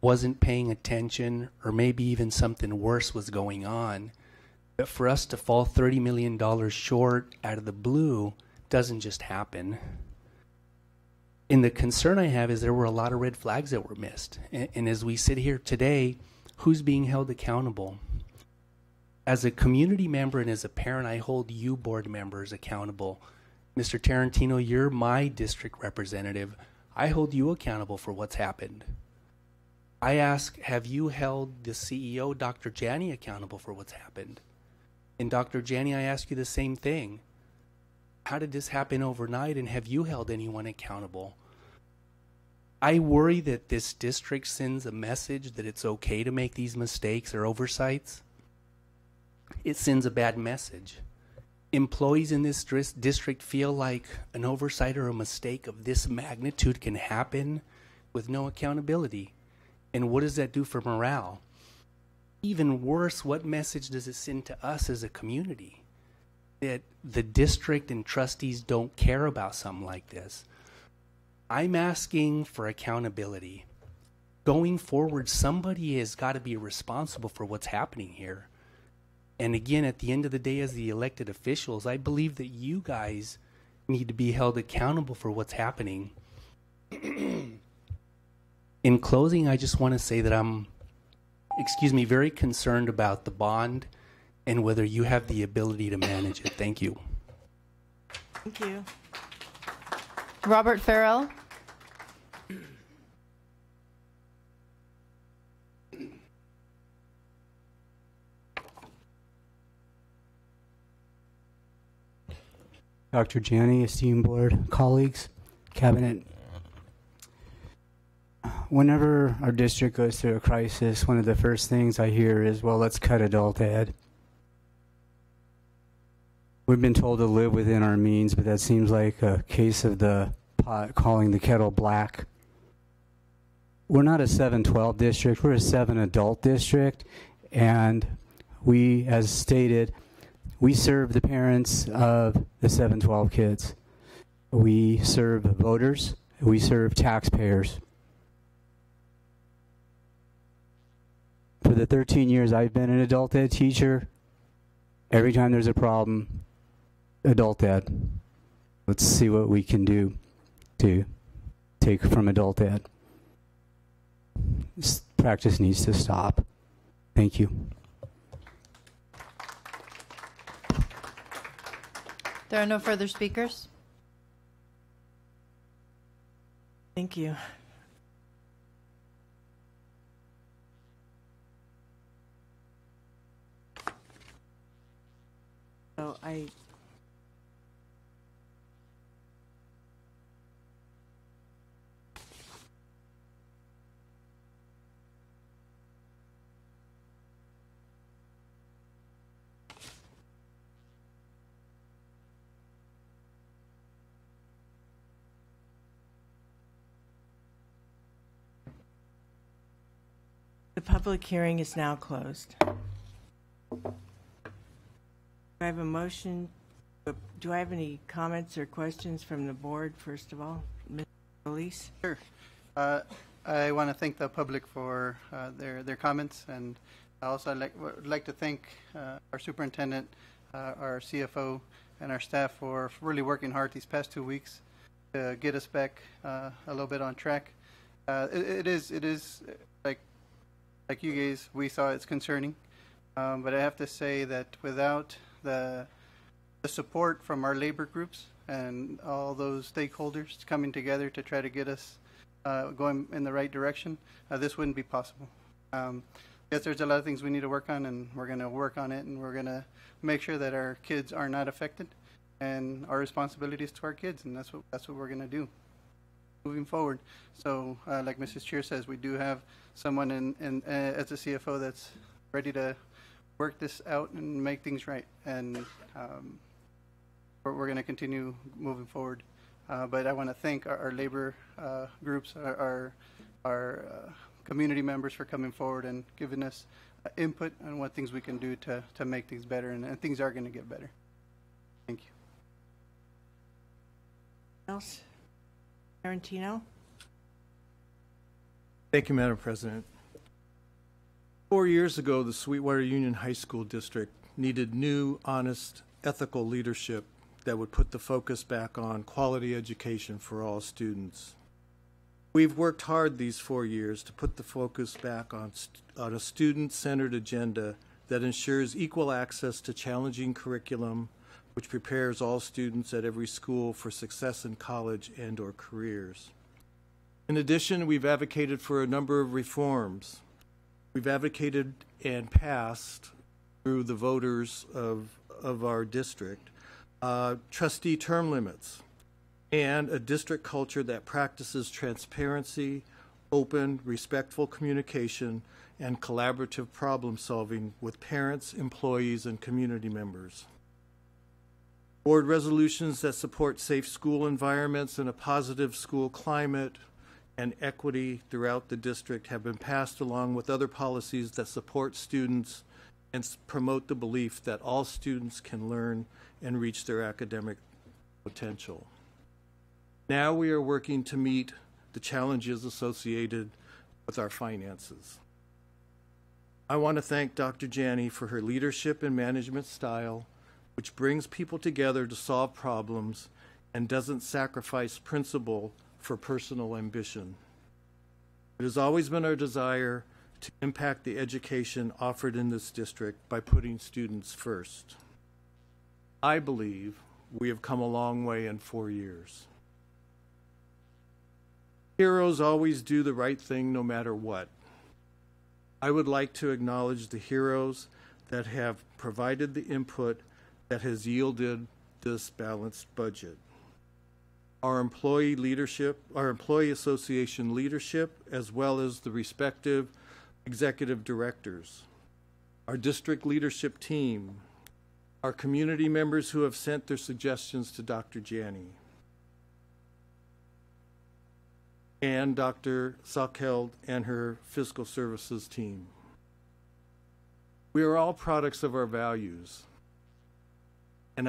wasn't paying attention, or maybe even something worse was going on. But for us to fall $30 million short out of the blue doesn't just happen. And the concern I have is there were a lot of red flags that were missed. And as we sit here today, who's being held accountable? As a community member and as a parent, I hold you board members accountable. Mr. Tarantino, you're my district representative. I hold you accountable for what's happened. I ask, have you held the CEO, Dr. Janney, accountable for what's happened? And Dr. Janney, I ask you the same thing. How did this happen overnight, and have you held anyone accountable? I worry that this district sends a message that it's okay to make these mistakes or oversights. It sends a bad message. Employees in this district feel like an oversight or a mistake of this magnitude can happen with no accountability. And what does that do for morale? Even worse, what message does it send to us as a community? That the district and trustees don't care about something like this. I'm asking for accountability. Going forward, somebody has got to be responsible for what's happening here. And again, at the end of the day, as the elected officials, I believe that you guys need to be held accountable for what's happening. In closing, I just want to say that I'm, very concerned about the bond and whether you have the ability to manage it. Thank you. Thank you. Robert Farrell. Dr. Janney, esteemed board, colleagues, cabinet. Whenever our district goes through a crisis, one of the first things I hear is, well, let's cut adult ed. We've been told to live within our means, but that seems like a case of the pot calling the kettle black. We're not a 712 district, we're a 7 adult district, and we, as stated, we serve the parents of the 712 kids. We serve voters. We serve taxpayers. For the 13 years I've been an adult ed teacher, every time there's a problem, adult ed. Let's see what we can do to take from adult ed. This practice needs to stop. Thank you. There are no further speakers. Thank you. So the public hearing is now closed. Do I have a motion? Do I have any comments or questions from the board, first of all? Ms. Elise? Sure. I want to thank the public for their comments, and I also would like to thank our superintendent, our CFO, and our staff for really working hard these past 2 weeks to get us back a little bit on track. It is like you guys, we saw it's concerning, but I have to say that without the support from our labor groups and all those stakeholders coming together to try to get us going in the right direction, this wouldn't be possible. Yes, there's a lot of things we need to work on, and we're going to work on it, and we're going to make sure that our kids are not affected, and our responsibilities to our kids, and that's what we're going to do moving forward. So, like Mrs. Cheer says, we do have someone as a CFO that's ready to work this out and make things right, and we're going to continue moving forward. But I want to thank our labor groups, our community members for coming forward and giving us input on what things we can do to make things better, and things are going to get better. Thank you. Else? Tarantino? Thank you, Madam President. 4 years ago, the Sweetwater Union High School District needed new, honest, ethical leadership that would put the focus back on quality education for all students. We've worked hard these 4 years to put the focus back on a student-centered agenda that ensures equal access to challenging curriculum, which prepares all students at every school for success in college and/or careers. In addition, we've advocated for a number of reforms. We've advocated and passed through the voters of our district trustee term limits and a district culture that practices transparency, open, respectful communication, and collaborative problem solving with parents, employees, and community members. Board resolutions that support safe school environments and a positive school climate and equity throughout the district have been passed, along with other policies that support students and promote the belief that all students can learn and reach their academic potential. Now we are working to meet the challenges associated with our finances. I want to thank Dr. Janney for her leadership and management style, which brings people together to solve problems and doesn't sacrifice principle for personal ambition. It has always been our desire to impact the education offered in this district by putting students first. I believe we have come a long way in 4 years. Heroes always do the right thing no matter what. I would like to acknowledge the heroes that have provided the input that has yielded this balanced budget. Our employee leadership, our employee association leadership, as well as the respective executive directors, our district leadership team, our community members who have sent their suggestions to Dr. Janney, and Dr. Salkeld and her fiscal services team. We are all products of our values, and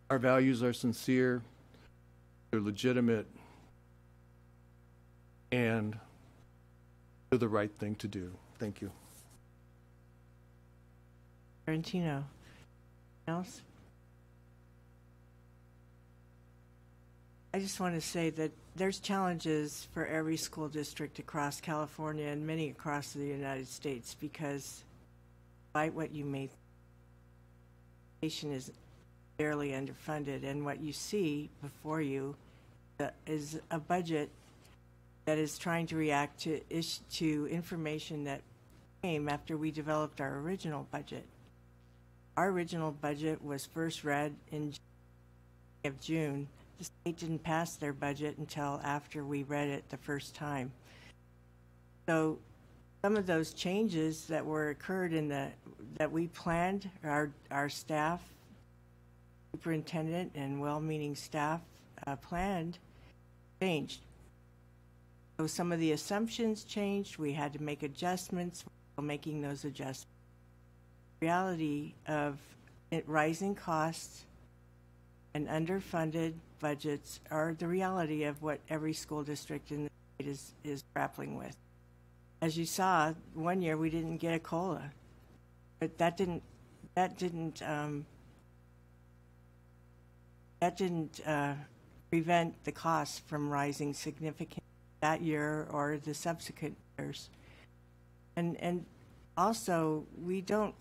our values are sincere, they're legitimate, and they're the right thing to do. Thank you. Tarantino. Else? I just want to say that there's challenges for every school district across California and many across the United States because despite what you may think, education is barely underfunded, and what you see before you is a budget that is trying to react to information that came after we developed our original budget. Our original budget was first read in June. The state didn't pass their budget until after we read it the first time. So some of those changes that occurred that we planned, our staff, superintendent, and well-meaning staff planned, changed. So some of the assumptions changed. We had to make adjustments. We're making those adjustments. The reality of rising costs and underfunded budgets are the reality of what every school district in the state is grappling with. As you saw, one year we didn't get a COLA, but that didn't prevent the costs from rising significantly that year or the subsequent years. And also, we don't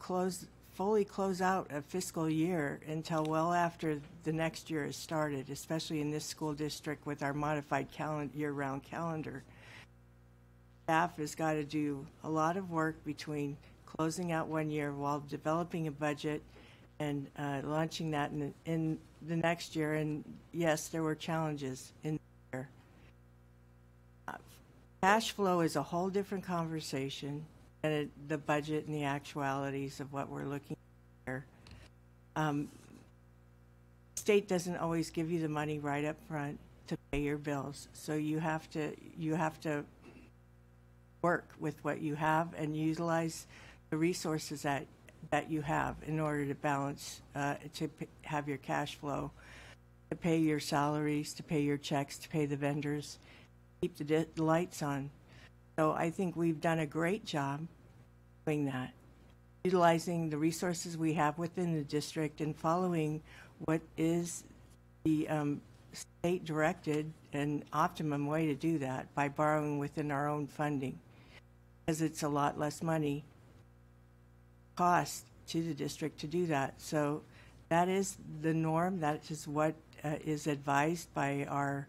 fully close out a fiscal year until well after the next year has started, especially in this school district with our modified year-round calendar. Staff has got to do a lot of work between closing out one year while developing a budget and launching that in the next year. And yes, there were challenges in there. Cash flow is a whole different conversation than the budget and the actualities of what we're looking at here. State doesn't always give you the money right up front to pay your bills, so you have to work with what you have and utilize the resources that you have in order to balance, to have your cash flow, to pay your salaries, to pay your checks, to pay the vendors, keep the lights on. So I think we've done a great job doing that, utilizing the resources we have within the district and following what is the state-directed and optimum way to do that by borrowing within our own funding, because it's a lot less money cost to the district to do that. So that is the norm. That is what is advised by our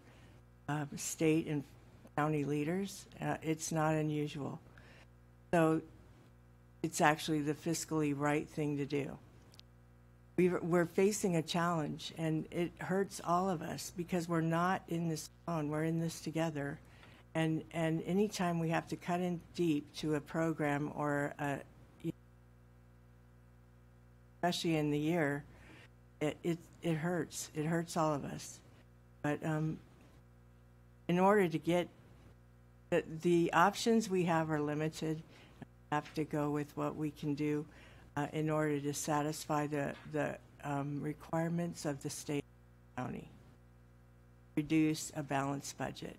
state and county leaders. It's not unusual. So it's actually the fiscally right thing to do. We're facing a challenge, and it hurts all of us because we're not in this alone. We're in this together. And anytime we have to cut in deep to a program or especially in the year, it hurts. It hurts all of us. But in order to get the options we have are limited, we have to go with what we can do in order to satisfy the requirements of the state and county. Reduce a balanced budget.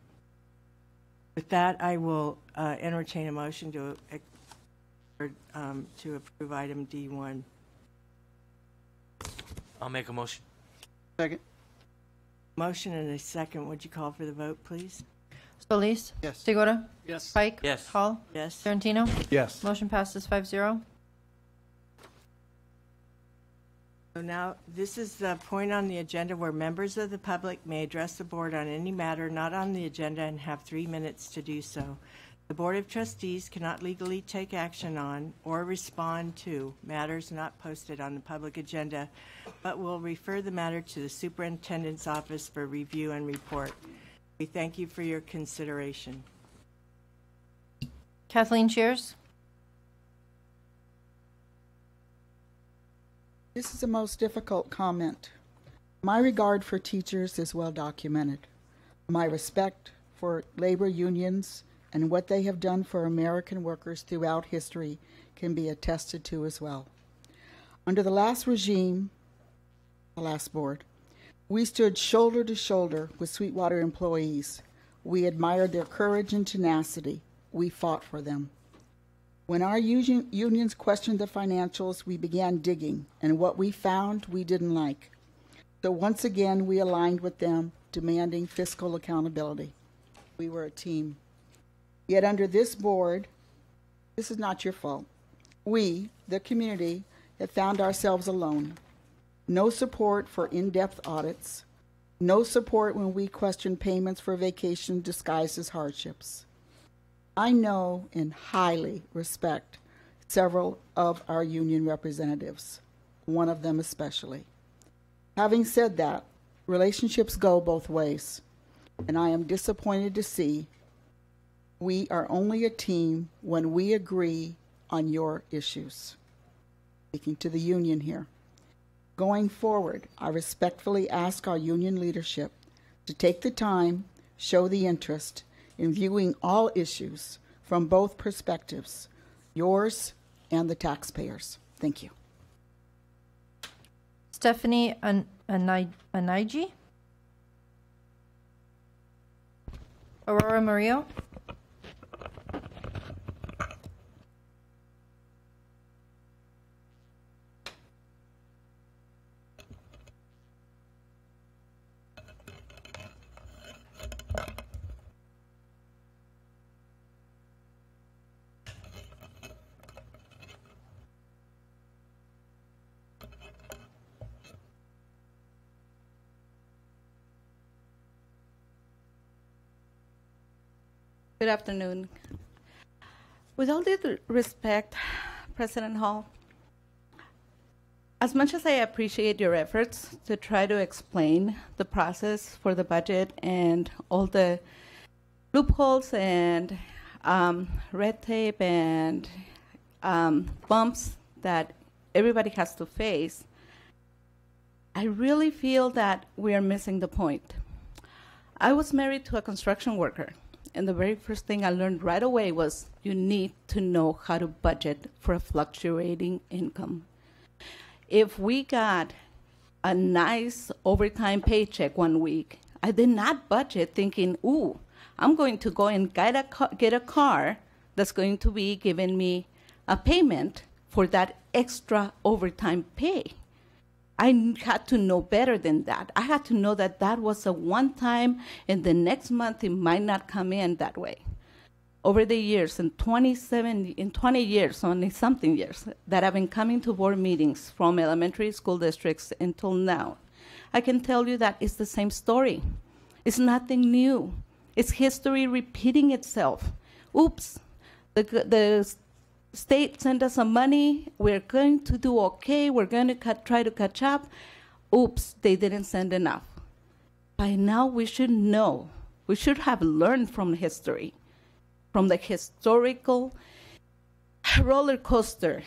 With that, I will entertain a motion to approve item D1. I'll make a motion. Second. Motion and a second. Would you call for the vote, please? Solis? Yes. Segura? Yes. Pike? Yes. Hall? Yes. Sorrentino? Yes. Motion passes 5-0. So now, this is the point on the agenda where members of the public may address the board on any matter not on the agenda and have 3 minutes to do so. The Board of Trustees cannot legally take action on or respond to matters not posted on the public agenda, but will refer the matter to the Superintendent's Office for review and report. We thank you for your consideration. Kathleen Shears? This is the most difficult comment. My regard for teachers is well documented. My respect for labor unions and what they have done for American workers throughout history can be attested to as well. Under the last regime, the last board, we stood shoulder to shoulder with Sweetwater employees. We admired their courage and tenacity. We fought for them. When our unions questioned the financials, we began digging, and what we found we didn't like. So once again, we aligned with them, demanding fiscal accountability. We were a team. Yet under this board, this is not your fault. We, the community, have found ourselves alone. No support for in-depth audits. No support when we question payments for vacation disguised as hardships. I know and highly respect several of our union representatives, one of them especially. Having said that, relationships go both ways, and I am disappointed to see we are only a team when we agree on your issues. Speaking to the union here. Going forward, I respectfully ask our union leadership to take the time, show the interest in viewing all issues from both perspectives, yours and the taxpayers. Thank you. Stephanie Anaiji? Aurora Murillo? Good afternoon. With all due respect, President Hall, as much as I appreciate your efforts to try to explain the process for the budget and all the loopholes and red tape and bumps that everybody has to face, I really feel that we are missing the point. I was married to a construction worker. And the very first thing I learned right away was you need to know how to budget for a fluctuating income. If we got a nice overtime paycheck one week, I did not budget thinking, ooh, I'm going to go and get a car that's going to be giving me a payment for that extra overtime pay. I had to know better than that. I had to know that that was a one-time, and the next month it might not come in that way. Over the years, in 20 years, only something years, that I've been coming to board meetings from elementary school districts until now, I can tell you that it's the same story. It's nothing new. It's history repeating itself. Oops, the state sent us some money, we're going to do okay, we're going to try to catch up. Oops, they didn't send enough. By now we should know, we should have learned from history, from the historical roller coaster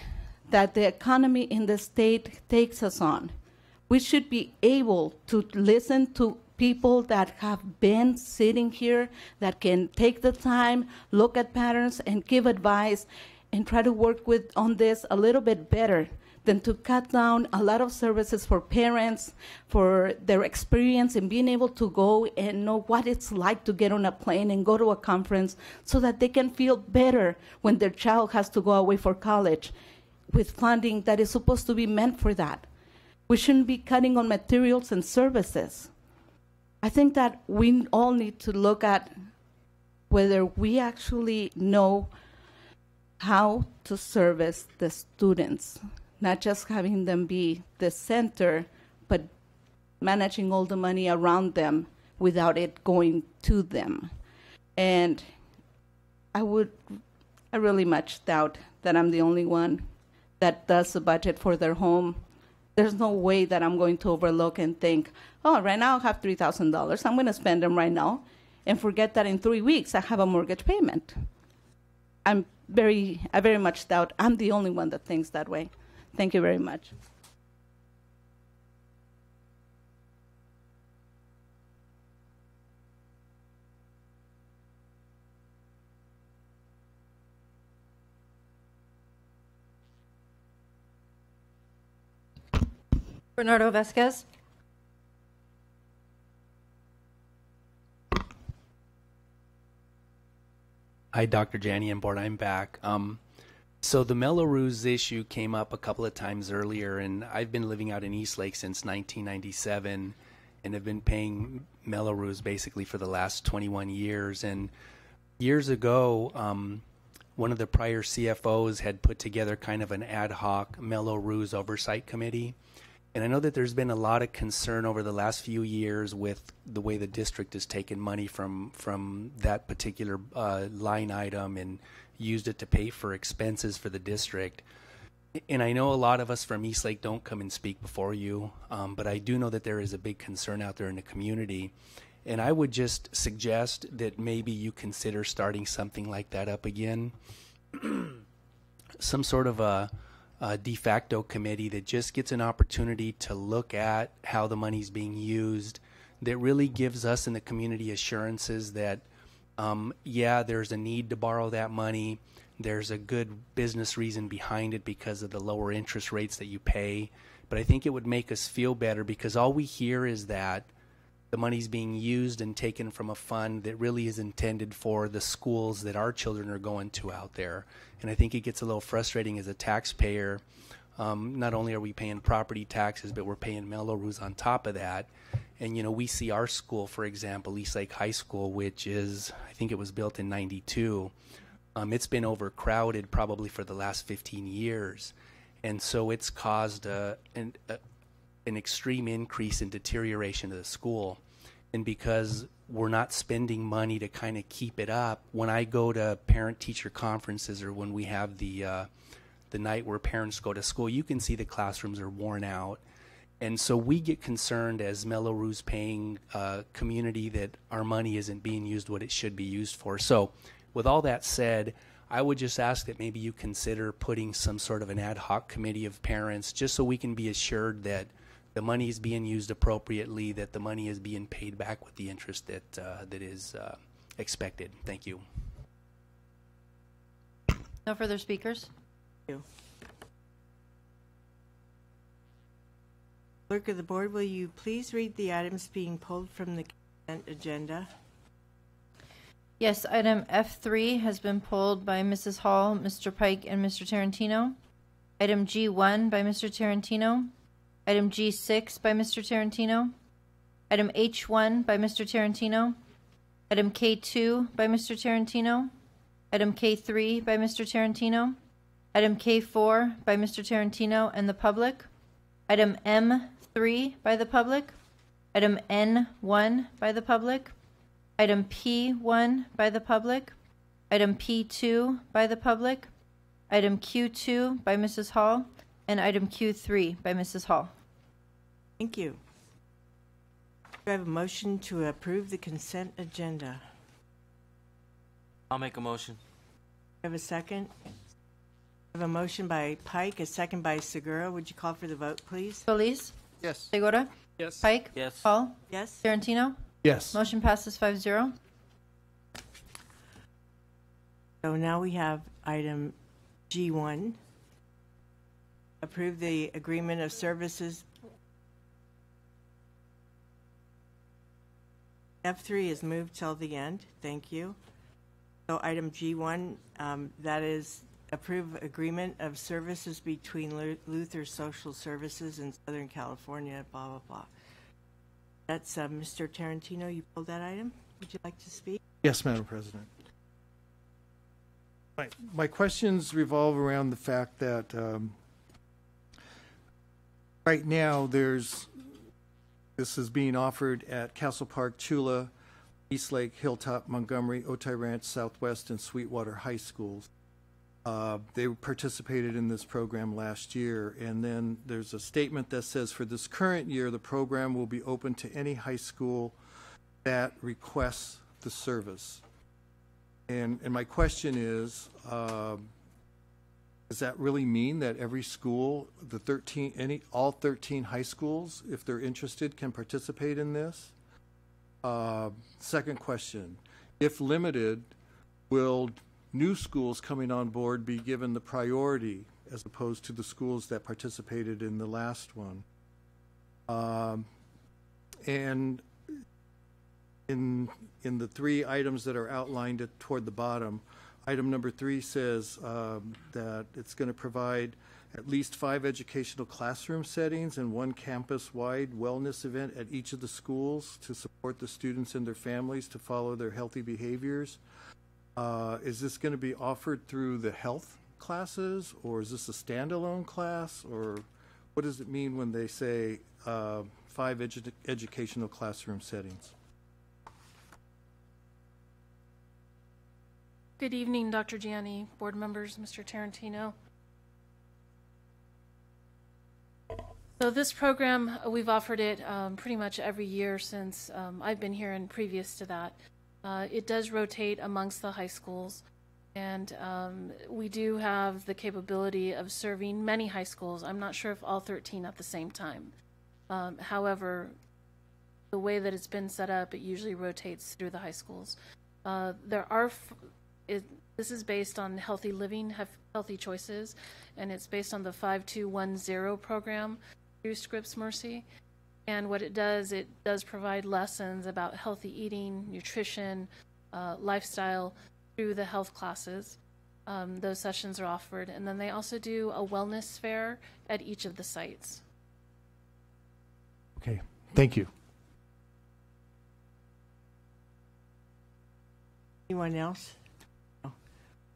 that the economy in the state takes us on. We should be able to listen to people that have been sitting here, that can take the time, look at patterns, and give advice, and try to work on this a little bit better than to cut down a lot of services for parents, for their experience in being able to go and know what it's like to get on a plane and go to a conference so that they can feel better when their child has to go away for college with funding that is supposed to be meant for that. We shouldn't be cutting on materials and services. I think that we all need to look at whether we actually know how to service the students, not just having them be the center, but managing all the money around them without it going to them. And I really much doubt that I'm the only one that does a budget for their home. There's no way that I'm going to overlook and think, oh, right now I have $3,000. I'm going to spend them right now and forget that in 3 weeks I have a mortgage payment. I very much doubt I'm the only one that thinks that way. Thank you very much. Bernardo Vasquez. Hi, Dr. Janney and board. I'm back. So the Melrose issue came up a couple of times earlier, and I've been living out in Eastlake since 1997 and have been paying Melrose basically for the last 21 years. And years ago, one of the prior CFOs had put together kind of an ad hoc Melrose oversight committee. And I know that there's been a lot of concern over the last few years with the way the district has taken money from that particular line item and used it to pay for expenses for the district. And I know a lot of us from Eastlake don't come and speak before you, but I do know that there is a big concern out there in the community. And I would just suggest that maybe you consider starting something like that up again. Some sort of a de facto committee that just gets an opportunity to look at how the money's being used, that really gives us in the community assurances that, yeah, there's a need to borrow that money. There's a good business reason behind it because of the lower interest rates that you pay. But I think it would make us feel better because all we hear is that the money's being used and taken from a fund that really is intended for the schools that our children are going to out there. And I think it gets a little frustrating as a taxpayer. Not only are we paying property taxes, but we're paying Melrose on top of that. And, you know, we see our school, for example, Eastlake High School, which is, I think it was built in '92. It's been overcrowded probably for the last 15 years. And so it's caused an extreme increase in deterioration of the school. And because we're not spending money to kind of keep it up, when I go to parent-teacher conferences or when we have the night where parents go to school, you can see the classrooms are worn out. And so we get concerned as Melrose paying a community that our money isn't being used what it should be used for. So with all that said, I would just ask that maybe you consider putting some sort of an ad hoc committee of parents just so we can be assured that the money is being used appropriately, that the money is being paid back with the interest that is expected. Thank you. No further speakers? Thank you. Clerk of the board, will you please read the items being pulled from the consent agenda? Yes, item F3 has been pulled by Mrs. Hall, Mr. Pike, and Mr. Tarantino. Item G1 by Mr. Tarantino. Item G6 by Mr. Tarantino. Item H1 by Mr. Tarantino. Item K2 by Mr. Tarantino. Item K3 by Mr. Tarantino. Item K4 by Mr. Tarantino and the public. Item M3 by the public. Item N1 by the public. Item P1 by the public. Item P2 by the public. Item Q2 by Mrs. Hall. And item Q3 by Mrs. Hall. Thank you. Do I have a motion to approve the consent agenda? I'll make a motion. I have a second. I have a motion by Pike, a second by Segura. Would you call for the vote, please? Solis? Yes. Segura? Yes. Pike? Yes. Hall? Yes. Tarantino? Yes. Motion passes 5-0. So now we have item G1. approve the agreement of services. F3 is moved till the end. Thank you. So item G1, that is approve agreement of services between Luther Social Services in Southern California, blah, blah, blah. That's Mr. Tarantino. You pulled that item. Would you like to speak? Yes, Madam President. My questions revolve around the fact that right now this is being offered at Castle Park, Chula, East Lake, Hilltop, Montgomery, Otay Ranch, Southwest, and Sweetwater high schools. They participated in this program last year, and then there's a statement that says for this current year, the program will be open to any high school that requests the service. And my question is, does that really mean that every school, all 13 high schools, if they're interested, can participate in this? Second question, if limited, will new schools coming on board be given the priority as opposed to the schools that participated in the last one? And in the three items that are outlined toward the bottom, item number 3 says that it's going to provide at least 5 educational classroom settings and 1 campus-wide wellness event at each of the schools to support the students and their families to follow their healthy behaviors. Is this going to be offered through the health classes, or is this a standalone class, or what does it mean when they say 5 educational classroom settings? Good evening, Dr. Gianni, board members, Mr. Tarantino. So this program, we've offered it pretty much every year since I've been here and previous to that. It does rotate amongst the high schools, and we do have the capability of serving many high schools. I'm not sure if all 13 at the same time. However, the way that it's been set up, it usually rotates through the high schools. This is based on healthy living, healthy choices, and it's based on the 5210 program through Scripps Mercy. And what it does provide lessons about healthy eating, nutrition, lifestyle through the health classes. Those sessions are offered. And then they also do a wellness fair at each of the sites. Okay, thank you. Anyone else? No.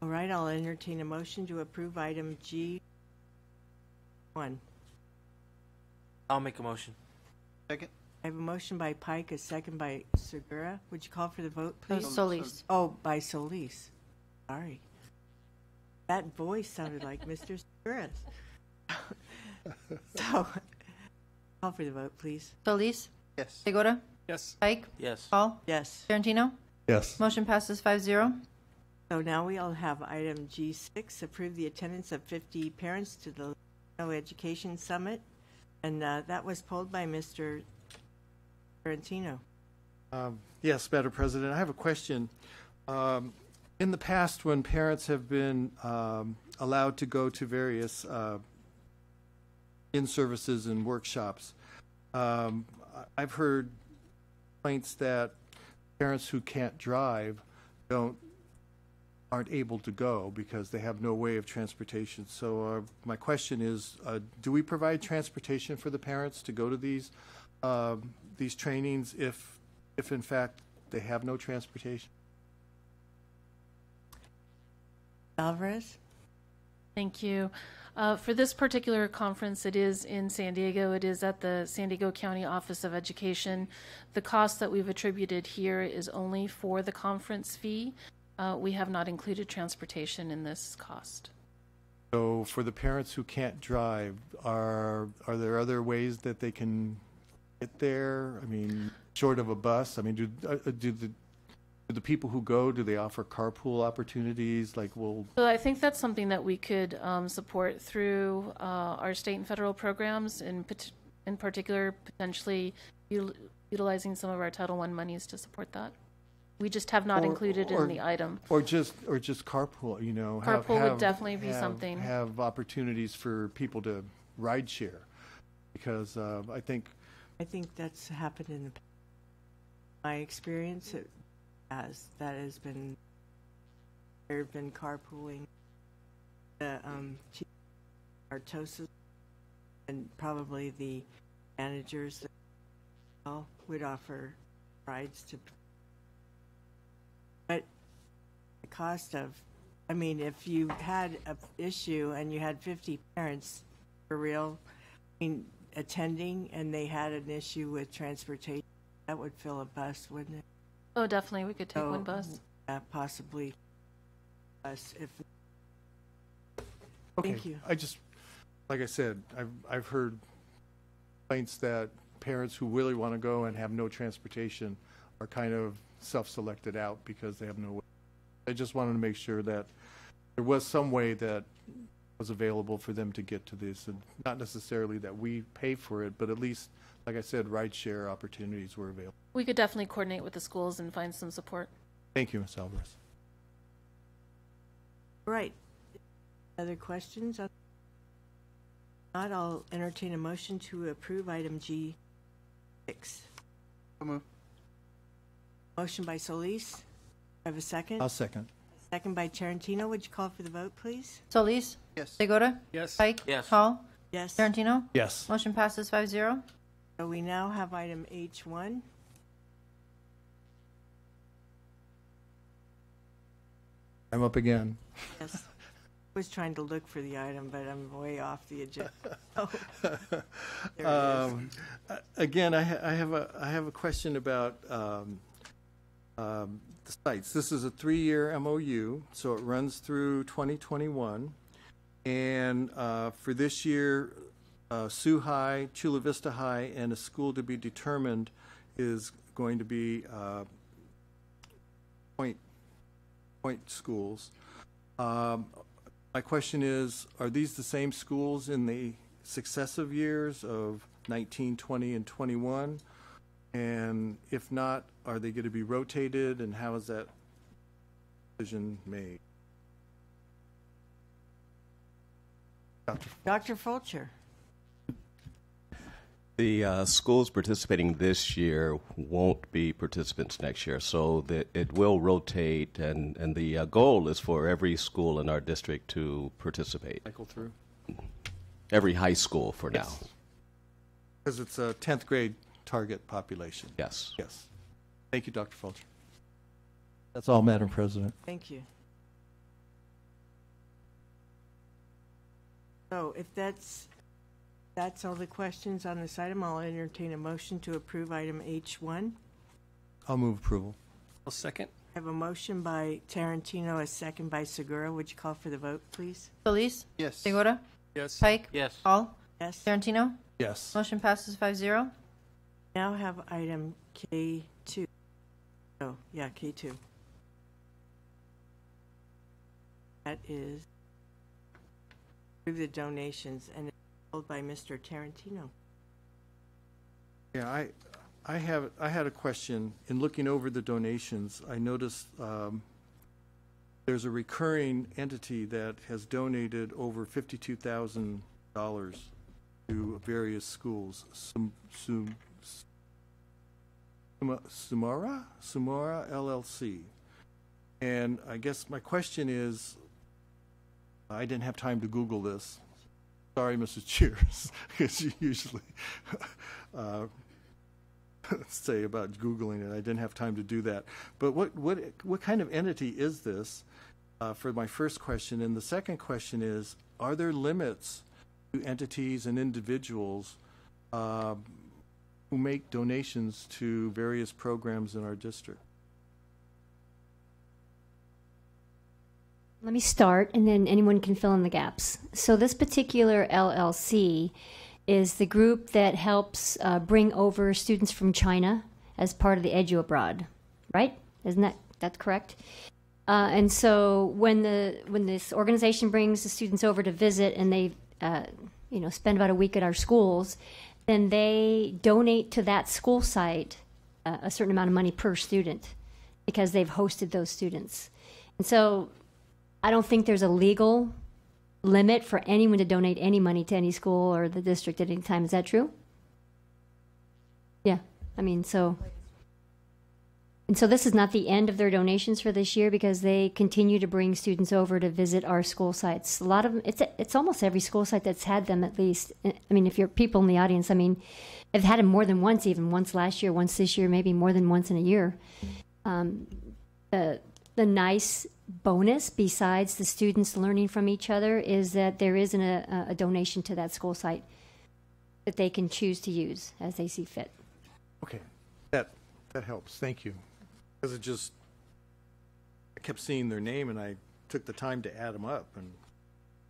All right, I'll entertain a motion to approve item G1. I'll make a motion. Second. I have a motion by Pike, a second by Segura. Would you call for the vote, please? Solis. Oh, by Solis. Sorry. That voice sounded like Mr. Segura's. So, call for the vote, please. Solis. Yes. Segura. Yes. Pike. Yes. Hall. Yes. Tarantino. Yes. Motion passes 5-0. So now we all have item G6, approve the attendance of 50 parents to the Latino Education Summit. And that was pulled by Mr. Tarantino. Yes, Madam President, I have a question. In the past, when parents have been allowed to go to various in-services and workshops, I've heard complaints that parents who can't drive aren't able to go because they have no way of transportation. So my question is, do we provide transportation for the parents to go to these trainings if in fact they have no transportation? Alvarez? Thank you. For this particular conference, it is in San Diego. It is at the San Diego County Office of Education. The cost that we've attributed here is only for the conference fee. We have not included transportation in this cost. So for the parents who can't drive, are there other ways that they can get there? I mean, short of a bus? I mean, do the people who go, do they offer carpool opportunities? So I think that's something that we could support through our state and federal programs, in particular, potentially utilizing some of our Title I monies to support that. We just have not included in the item. Or just carpool, you know. Carpool would definitely be something. Have opportunities for people to ride share, because I think that's happened in my experience. That has been, there have been carpooling. The Artosis and probably the managers that would offer rides to. But the cost of, I mean, if you had an issue and you had 50 parents for real, I mean, attending, and they had an issue with transportation, that would fill a bus, wouldn't it? Oh, definitely. We could take one bus. Possibly bus if. Okay. Thank you. I just, like I said, I've heard complaints that parents who really want to go and have no transportation are kind of self-selected out because they have no way. I just wanted to make sure that there was some way that was available for them to get to this, and not necessarily that we pay for it, but at least, like I said, ride share opportunities were available. We could definitely coordinate with the schools and find some support. Thank you, Ms. Alvarez. Right. Other questions? If not, I'll entertain a motion to approve item G6. So moved. Motion by Solis. Have a second? I'll second. Second by Tarantino. Would you call for the vote, please? Solis? Yes. Segura? Yes. Pike? Yes. Hall? Yes. Tarantino? Yes. Motion passes 5-0. So we now have item H1. I'm up again. Yes. I was trying to look for the item, but I'm way off the agenda. Oh, there it is. Again, I have a question about the sites. This is a 3-year MOU, so it runs through 2021. And for this year, Sioux High, Chula Vista High, and a school to be determined is going to be point schools. My question is, are these the same schools in the successive years of 19, 20, and 21? And if not, are they going to be rotated, and how is that decision made? Dr. Fulcher. The schools participating this year won't be participants next year, so that it will rotate, and the goal is for every school in our district to participate. Cycle through? Every high school for now. Because it's a 10th grade target population. Yes. Yes. Thank you, Dr. Fulcher. That's all, Madam President. Thank you. So if that's all the questions on this item, I'll entertain a motion to approve item H1. I'll move approval. I'll second. I have a motion by Tarantino, a second by Segura. Would you call for the vote, please? Solis? Yes. Segura? Yes. Pike? Yes. Hall? Yes. Tarantino? Yes. Motion passes 5-0. Now have item K2. Oh, yeah, K2. That is approve the donations, and it's held by Mr. Tarantino. Yeah, I had a question. In looking over the donations, I noticed there's a recurring entity that has donated over $52,000 to various schools. Sumara LLC. And I guess my question is, I didn't have time to Google this. Sorry, Mrs. Cheers, because you usually say about Googling it. I didn't have time to do that. But what kind of entity is this, for my first question? And the second question is, are there limits to entities and individuals who make donations to various programs in our district? Let me start, and then anyone can fill in the gaps. So this particular LLC is the group that helps bring over students from China as part of the Edu Abroad, right? Isn't that's correct? And so when this organization brings the students over to visit, and they spend about a week at our schools, then they donate to that school site a certain amount of money per student because they've hosted those students. And so I don't think there's a legal limit for anyone to donate any money to any school or the district at any time. Is that true? Yeah. I mean, so... And so this is not the end of their donations for this year because they continue to bring students over to visit our school sites. A lot of them, it's almost every school site that's had them at least. I mean, if you're people in the audience, I mean, I've had them more than once, even once last year, once this year, maybe more than once in a year. The nice bonus, besides the students learning from each other, is that there is a donation to that school site that they can choose to use as they see fit. Okay, that helps. Thank you. Because I kept seeing their name, and I took the time to add them up, and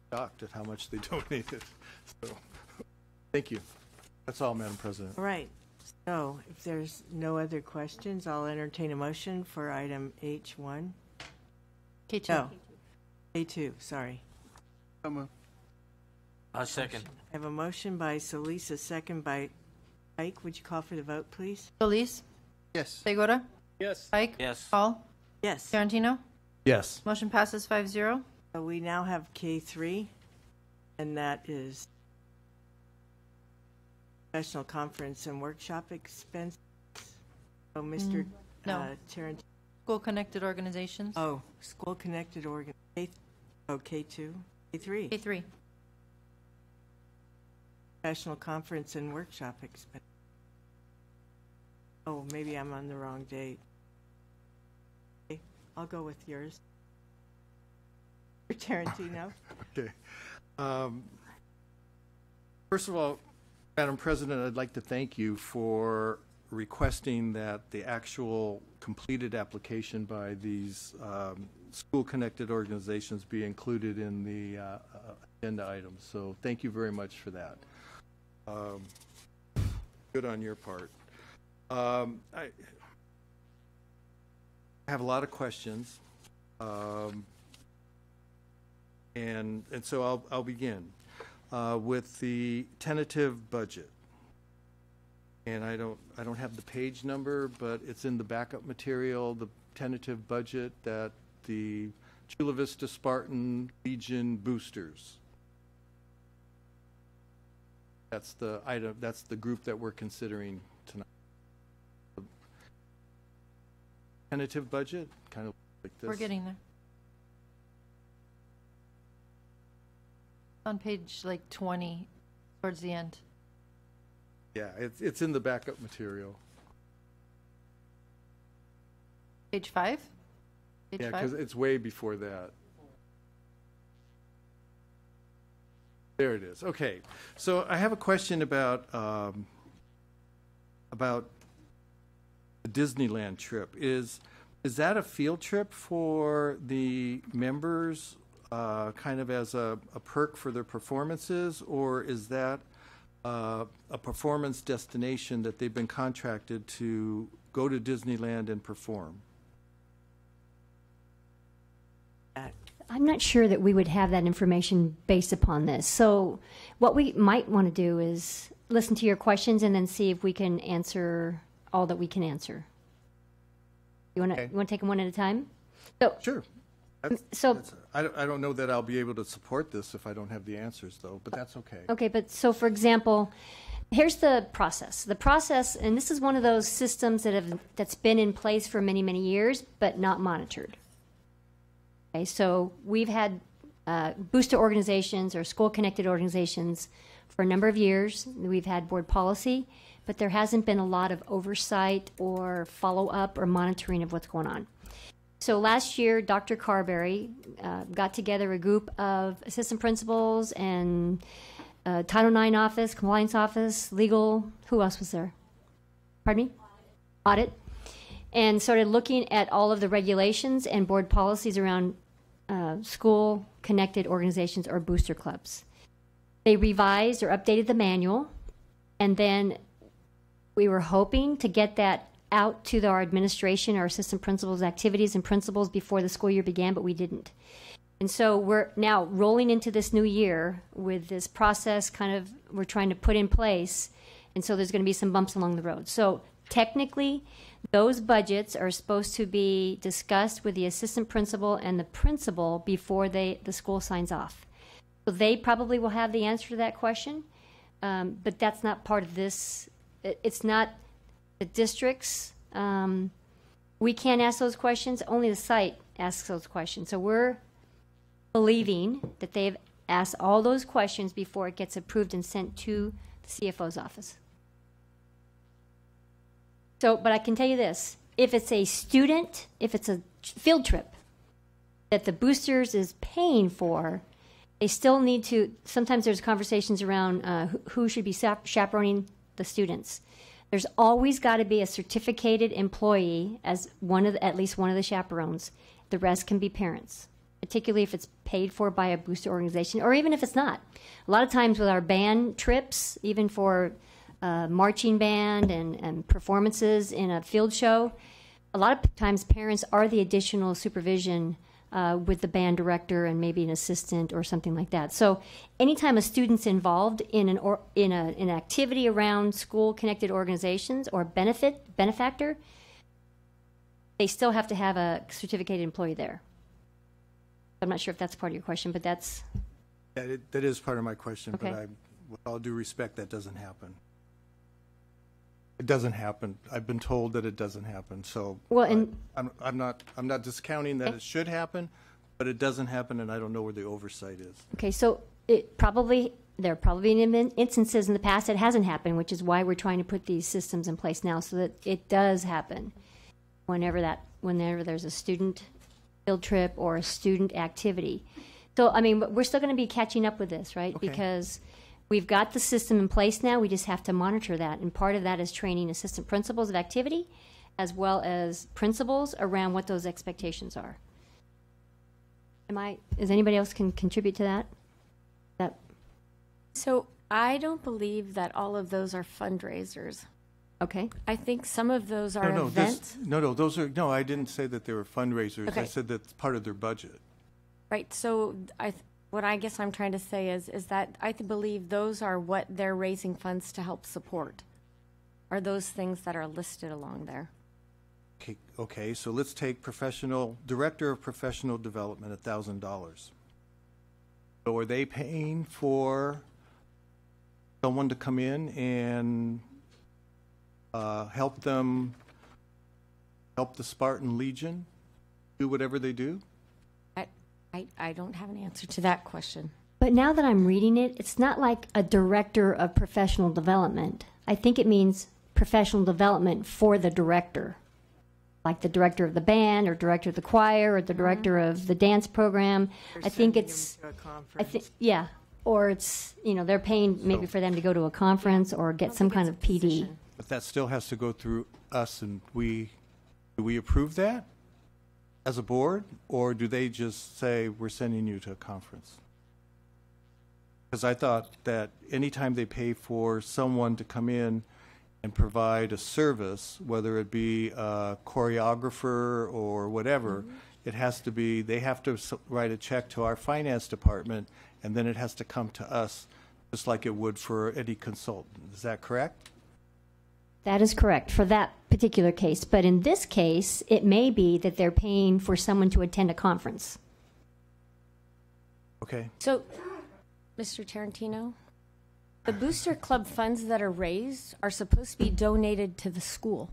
shocked at how much they donated. So, thank you. That's all, Madam President. All right. So, if there's no other questions, I'll entertain a motion for item H1. K2. No. K2, sorry. I'll second. I have a motion by Solis, a second by Pike. Would you call for the vote, please? Solis? Yes. Segura? Yes. Pike? Yes. Hall? Yes. Tarantino? Yes. Motion passes 5-0. So we now have K3, and that is professional conference and workshop expense. So, Mr. No. Tarrant. School-connected organizations? Oh, school-connected organization. Oh, K2. K3. K3. Professional conference and workshop expense. Oh, maybe I'm on the wrong date. Okay, I'll go with yours. Tarantino. Okay. First of all, Madam President, I'd like to thank you for requesting that the actual completed application by these school-connected organizations be included in the agenda items. So thank you very much for that. Good on your part. I have a lot of questions, and so I'll begin with the tentative budget. And I don't have the page number, but it's in the backup material. The tentative budget that the Chula Vista Spartan Legion boosters. That's the item. That's the group that we're considering tonight. Tentative budget, kind of like this. We're getting there. On page like 20, towards the end. Yeah, it's in the backup material. Page 5? Page Yeah, 5? because it's way before that. There it is. Okay, so I have a question about the Disneyland trip. Is that a field trip for the members, kind of as a perk for their performances, or is that a performance destination that they've been contracted to go to Disneyland and perform? I'm not sure that we would have that information based upon this. So what we might want to do is listen to your questions and then see if we can answer all that we can answer. You want to take them one at a time? So, sure. I don't know that I'll be able to support this if I don't have the answers, though, but that's okay. Okay, but so for example, here's the process. The process, and this is one of those systems that's been in place for many, many years, but not monitored. Okay, so we've had booster organizations or school-connected organizations for a number of years. We've had board policy, but there hasn't been a lot of oversight or follow-up or monitoring of what's going on. So last year, Dr. Carberry got together a group of assistant principals and Title IX office, compliance office, legal. Who else was there? Pardon me? Audit. And started looking at all of the regulations and board policies around school-connected organizations or booster clubs. They revised or updated the manual, and then we were hoping to get that out to our administration, our assistant principals' activities and principals before the school year began, but we didn't. And so we're now rolling into this new year with this process we're trying to put in place, and so there's going to be some bumps along the road. So technically, those budgets are supposed to be discussed with the assistant principal and the principal before the school signs off. So they probably will have the answer to that question, but that's not part of this. It's not the districts. We can't ask those questions. Only the site asks those questions. So we're believing that they've asked all those questions before it gets approved and sent to the CFO's office. So, but I can tell you this, if it's a student, if it's a field trip that the boosters is paying for, they still need to, sometimes there's conversations around who should be chaperoning the students. There's always got to be a certificated employee as at least one of the chaperones. The rest can be parents, particularly if it's paid for by a booster organization, or even if it's not. A lot of times with our band trips, even for marching band and performances in a field show, a lot of times parents are the additional supervision with the band director and maybe an assistant or something like that. So anytime a student's involved in an activity around school-connected organizations or benefactor, they still have to have a certificated employee there. I'm not sure if that's part of your question, but that's... Yeah, that is part of my question, Okay. but with all due respect, that doesn't happen. It doesn't happen. I've been told that it doesn't happen. So well, and I'm not discounting that it should happen, but it doesn't happen, and I don't know where the oversight is. okay, so there are probably instances in the past it hasn't happened, which is why we're trying to put these systems in place now so that it does happen whenever there's a student field trip or a student activity. So I mean, we're still going to be catching up with this, right? Okay. Because we've got the system in place now. We just have to monitor that. And part of that is training assistant principals of activity as well as principals around what those expectations are. Is anybody else can contribute to that? So I don't believe that all of those are fundraisers. Okay. I think some of those are events. I didn't say that they were fundraisers. Okay. I said that's part of their budget. Right. So what I guess I'm trying to say is that I believe those are what they're raising funds to help support, are those things that are listed along there. Okay, so let's take director of professional development, $1,000. So are they paying for someone to come in and help the Spartan Legion do whatever they do? I don't have an answer to that question. But now that I'm reading it, it's not like a director of professional development. I think it means professional development for the director, like the director of the band or director of the choir or the director of the dance program. I think it's, yeah, or it's, they're paying maybe for them to go to a conference or get some kind of PD. But that still has to go through us, and do we approve that as a board, or do they just say we're sending you to a conference? Because I thought that anytime they pay for someone to come in and provide a service, whether it be a choreographer or whatever, it has to be, they have to write a check to our finance department, and then it has to come to us, just like it would for any consultant. Is that correct? That is correct for that particular case. But in this case, it may be that they're paying for someone to attend a conference. Okay. So, Mr. Tarantino, the Booster Club funds that are raised are supposed to be donated to the school.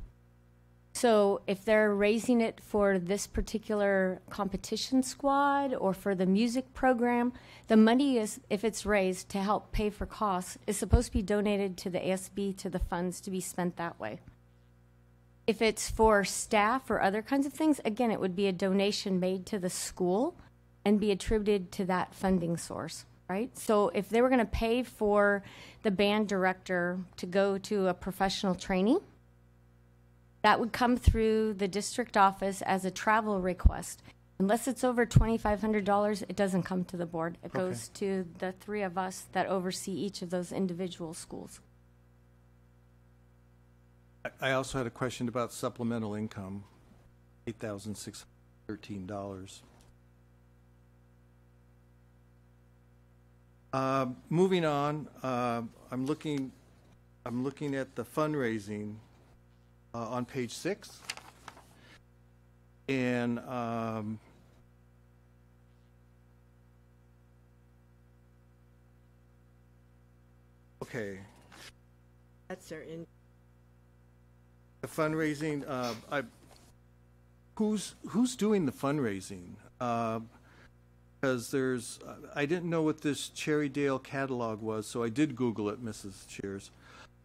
So if they're raising it for this particular competition squad or for the music program, the money is, if it's raised to help pay for costs, is supposed to be donated to the ASB, to the funds to be spent that way. If it's for staff or other kinds of things, again, it would be a donation made to the school and be attributed to that funding source, right? So if they were going to pay for the band director to go to a professional training, that would come through the district office as a travel request. Unless it's over $2,500, it doesn't come to the board. It goes to the three of us that oversee each of those individual schools. I also had a question about supplemental income, $8,613. Moving on, I'm looking at the fundraising. on page 6. And okay. That's their in. The fundraising, who's doing the fundraising? Because there's, I didn't know what this Cherrydale catalog was, so I did Google it, Mrs. Cheers.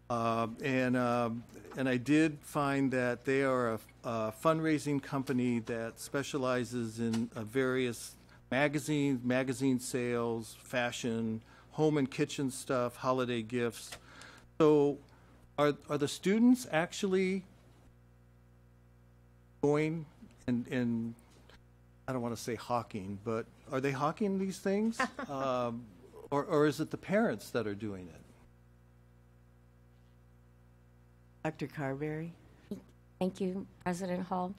And I did find that they are a fundraising company that specializes in various magazine sales, fashion, home and kitchen stuff, holiday gifts. So are the students actually going and I don't want to say hawking, but are they hawking these things? Or is it the parents that are doing it? Dr. Carberry? Thank you, President Hall.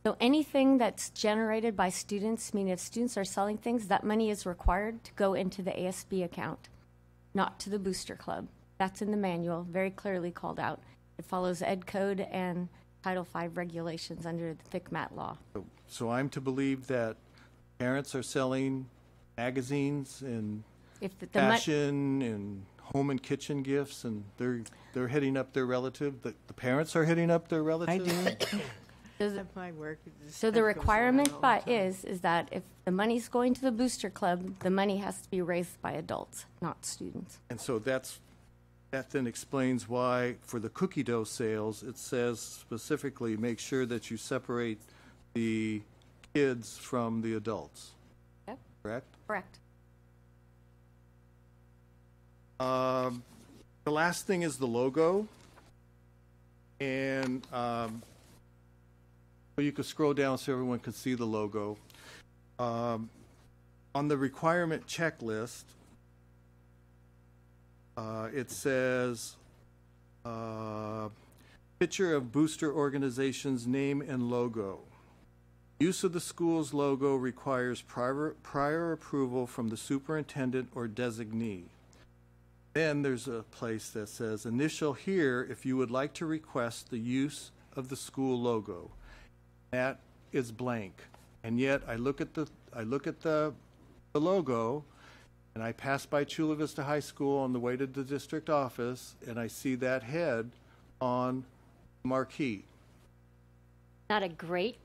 So anything that's generated by students, meaning if students are selling things, that money is required to go into the ASB account, not to the Booster Club. That's in the manual, very clearly called out. It follows Ed Code and Title V regulations under the THCMAT law. So I'm to believe that parents are selling magazines and fashion and home and kitchen gifts, and they're hitting up their relative. The parents are hitting up their relative. I do. My work. So the requirement is that if the money's going to the Booster Club, the money has to be raised by adults, not students. And so that then explains why for the cookie dough sales, it says specifically make sure that you separate the kids from the adults. Yep. Correct? Correct. The last thing is the logo. And so you could scroll down so everyone can see the logo. On the requirement checklist, it says picture of booster organization's name and logo. Use of the school's logo requires prior approval from the superintendent or designee. Then there's a place that says initial here if you would like to request the use of the school logo. That is blank. And yet I look at the logo, and I pass by Chula Vista High School on the way to the district office, and I see that head on the marquee. Not a great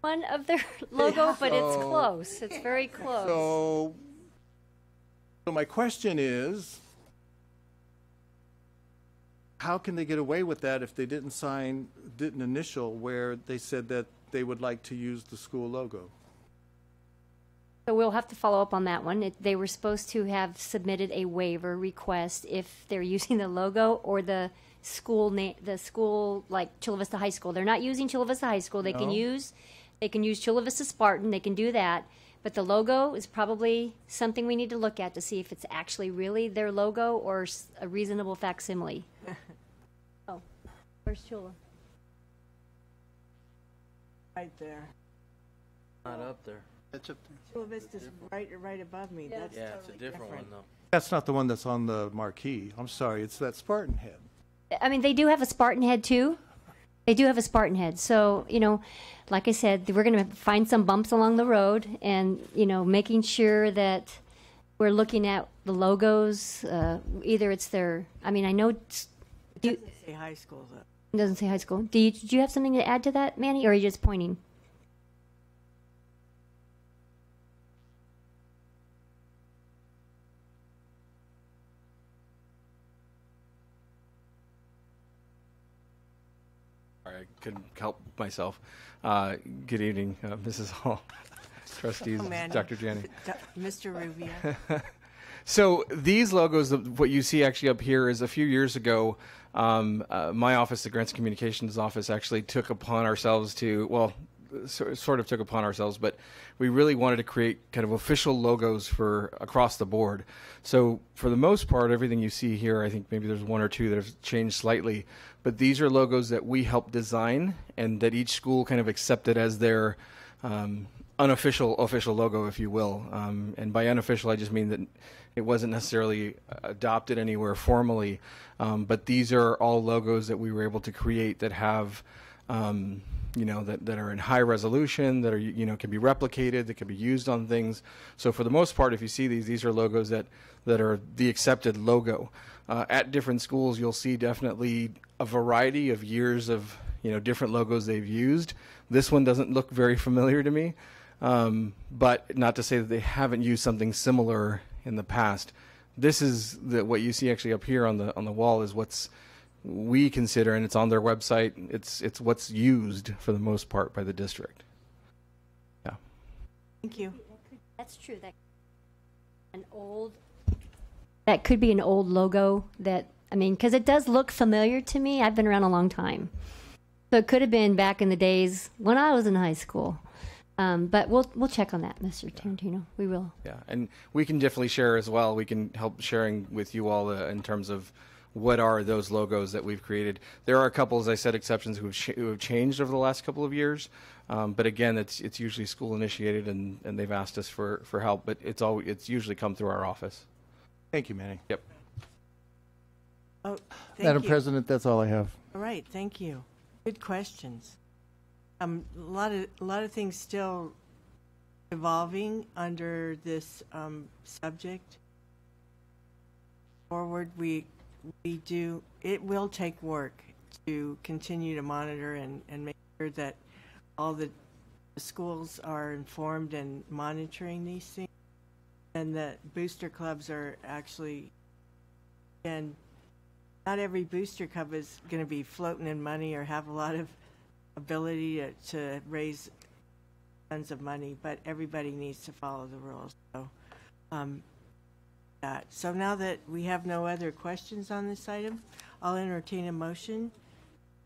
one of their logo, but it's close. It's very close. So my question is, how can they get away with that if they didn't initial where they said that they would like to use the school logo? So we'll have to follow up on that one. They were supposed to have submitted a waiver request if they're using the logo or the school name, the school like Chula Vista High School. They're not using Chula Vista High School. They can use Chula Vista Spartan. They can do that. But the logo is probably something we need to look at to see if it's actually really their logo or a reasonable facsimile. Oh, where's Chula? Right there. Not up there. It's up there. Chula Vista's right above me. Yeah, That's it's a different one though. That's not the one that's on the marquee. I'm sorry, it's that Spartan head. I mean, they do have a Spartan head too. They do have a Spartan head. So, like I said, we're going to find some bumps along the road and, making sure that we're looking at the logos. Either it's their, I know. It doesn't say high school, though. It doesn't say high school. Did you have something to add to that, Manny, or are you just pointing? I couldn't help myself. Good evening, Mrs. Hall, Trustees, Dr. Janney. Mr. Rubio. So these logos, what you see actually up here is a few years ago, my office, the Grants Communications Office, actually took upon ourselves to, sort of took upon ourselves, but we really wanted to create kind of official logos for across the board. So for the most part, everything you see here, I think maybe there's one or two that have changed slightly, but these are logos that we helped design and that each school kind of accepted as their unofficial logo, if you will. And by unofficial, I just mean that it wasn't necessarily adopted anywhere formally, but these are all logos that we were able to create that have, that are in high resolution, that are, can be replicated, that can be used on things. So for the most part, if you see these are logos that are the accepted logo. At different schools, you'll see definitely a variety of years of, different logos they've used. This one doesn't look very familiar to me, but not to say that they haven't used something similar in the past. This is what you see actually up here on the wall is what's we consider, and it's on their website. It's what's used for the most part by the district. Yeah. Thank you. That's true. That could be an old logo because it does look familiar to me. I've been around a long time. So it could have been back in the days when I was in high school. But we'll check on that, Mr. Tarantino. We will. Yeah, and we can definitely share as well. We can help sharing with you all in terms of what are those logos that we've created. There are a couple, as I said, exceptions who have changed over the last couple of years. But again, it's usually school initiated, and they've asked us for help. But it's usually come through our office. Thank you, Manny. Yep. Oh, Madam President, that's all I have. All right, thank you. Good questions. A lot of things still evolving under this subject. Forward, we do. It will take work to continue to monitor and make sure that all the schools are informed and monitoring these things, and that booster clubs are actually. And not every booster club is going to be floating in money or have a lot of ability to raise tons of money, but everybody needs to follow the rules. So now that we have no other questions on this item, I'll entertain a motion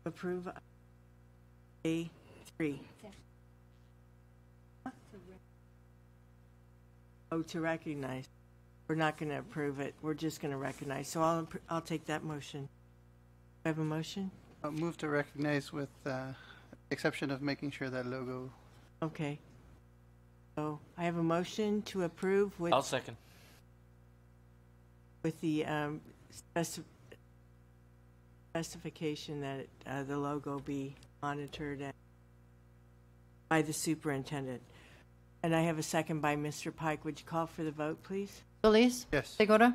to approve A3. Oh, to recognize. We're not going to approve it. We're just going to recognize. So I'll take that motion. Do I have a motion? I'll move to recognize with exception of making sure that logo. Okay. So I have a motion to approve with. I'll second. With the specification that the logo be monitored by the superintendent. And I have a second by Mr. Pike. Would you call for the vote, please? Solis? Yes. Segura?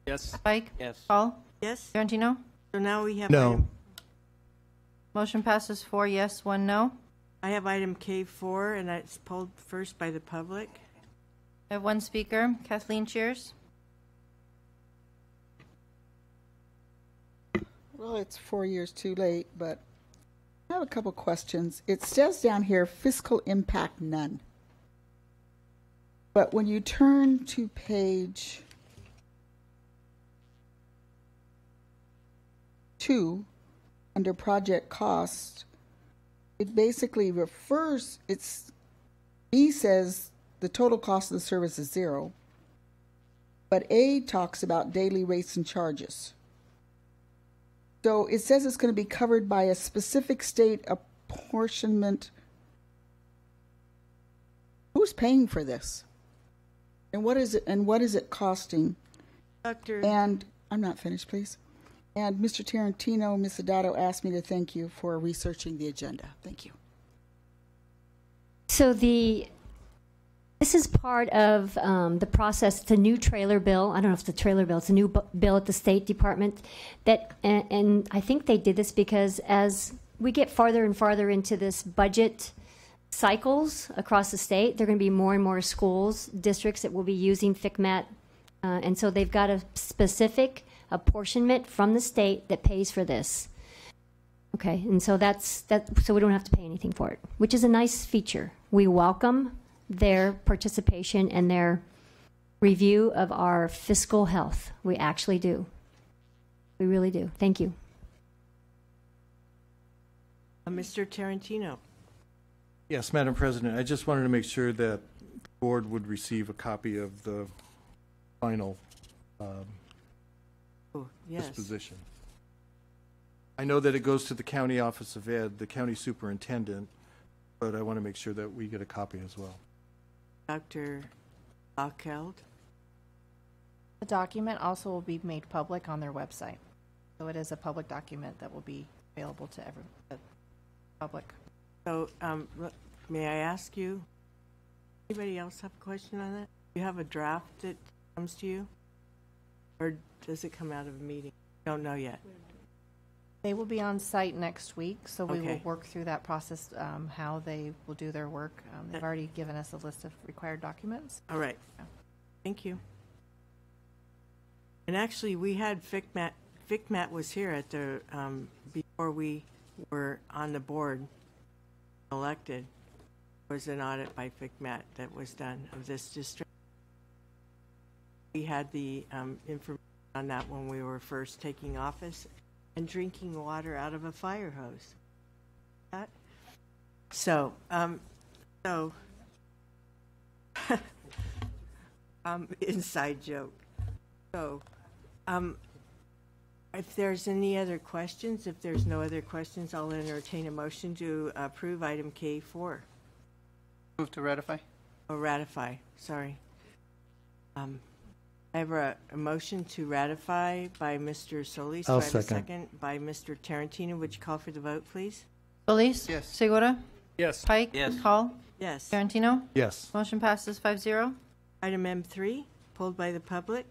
Yes. Pike? Yes. Hall? Yes. Tarantino? So now we have No. Motion passes 4 yes, 1 no. I have item K4, and it's pulled first by the public. I have one speaker, Kathleen Cheers. Well, it's 4 years too late, but I have a couple questions. It says down here, fiscal impact none. But when you turn to page 2, under project cost, it basically refers, B says the total cost of the service is 0, but A talks about daily rates and charges. So it says it's going to be covered by a specific state apportionment. Who's paying for this? And what is it costing? Doctor. And I'm not finished, please. And Mr. Tarantino, Ms. Adato asked me to thank you for researching the agenda. Thank you. So this is part of the process. It's a new trailer bill. I don't know if it's a trailer bill. It's a new bill at the State Department. And I think they did this because as we get farther and farther into this budget cycles across the state, there are going to be more and more schools, districts that will be using FCMAT. And so they've got a specific apportionment from the state that pays for this. Okay, and so so we don't have to pay anything for it, which is a nice feature. We welcome their participation and their review of our fiscal health. We actually do. We really do. Thank you. Mr. Tarantino. Yes, Madam President, I just wanted to make sure that the board would receive a copy of the final disposition. I know that it goes to the County Office of Ed, the county superintendent, but I want to make sure that we get a copy as well. Dr. Lockeld? The document also will be made public on their website. So it is a public document that will be available to the public. So, may I ask you, anybody else have a question on that? Do you have a draft that comes to you? Or does it come out of a meeting? Don't know yet. They will be on site next week, so we will Okay. work through that process, how they will do their work. They've already given us a list of required documents. All right. Thank you. And actually, we had FICMAT. FICMAT was here at the, before we were on the board elected. There was an audit by FICMAT that was done of this district. We had the information on that when we were first taking office and drinking water out of a fire hose. That. So, inside joke. So, if there's any other questions, if there's no other questions, I'll entertain a motion to approve item K4. Move to ratify. Oh, ratify, sorry. I have a motion to ratify by Mr. Solis. I'll Do I have a second. second by Mr. Tarantino? Would you call for the vote, please? Solis? Yes. Segura? Yes. Pike? Yes. Hall? Yes. Tarantino? Yes. Motion passes 5-0. Item M3, pulled by the public.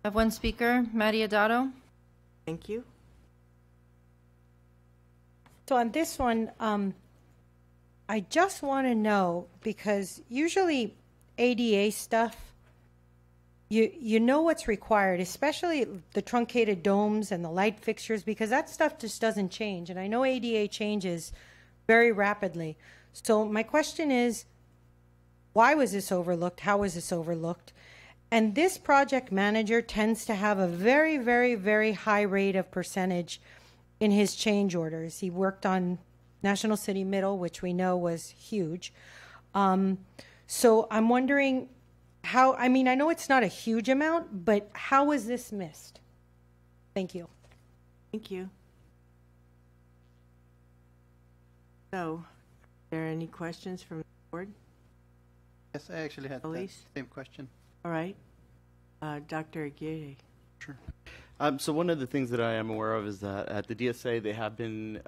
I have one speaker, Maddie Adato. Thank you. So on this one, I just want to know, because usually ADA stuff, you know what's required, especially the truncated domes and the light fixtures, because that stuff just doesn't change. And I know ADA changes very rapidly. So my question is, why was this overlooked? How was this overlooked? And this project manager tends to have a very, very, very high rate of percentage in his change orders. He worked on National City Middle, which we know was huge. So I'm wondering how, I mean, I know it's not a huge amount, but how was this missed? Thank you. Thank you. So, are there any questions from the board? Yes, I actually had the Elise? same question. All right. Dr. Aguirre. Sure. So one of the things that I am aware of is that at the DSA, they have been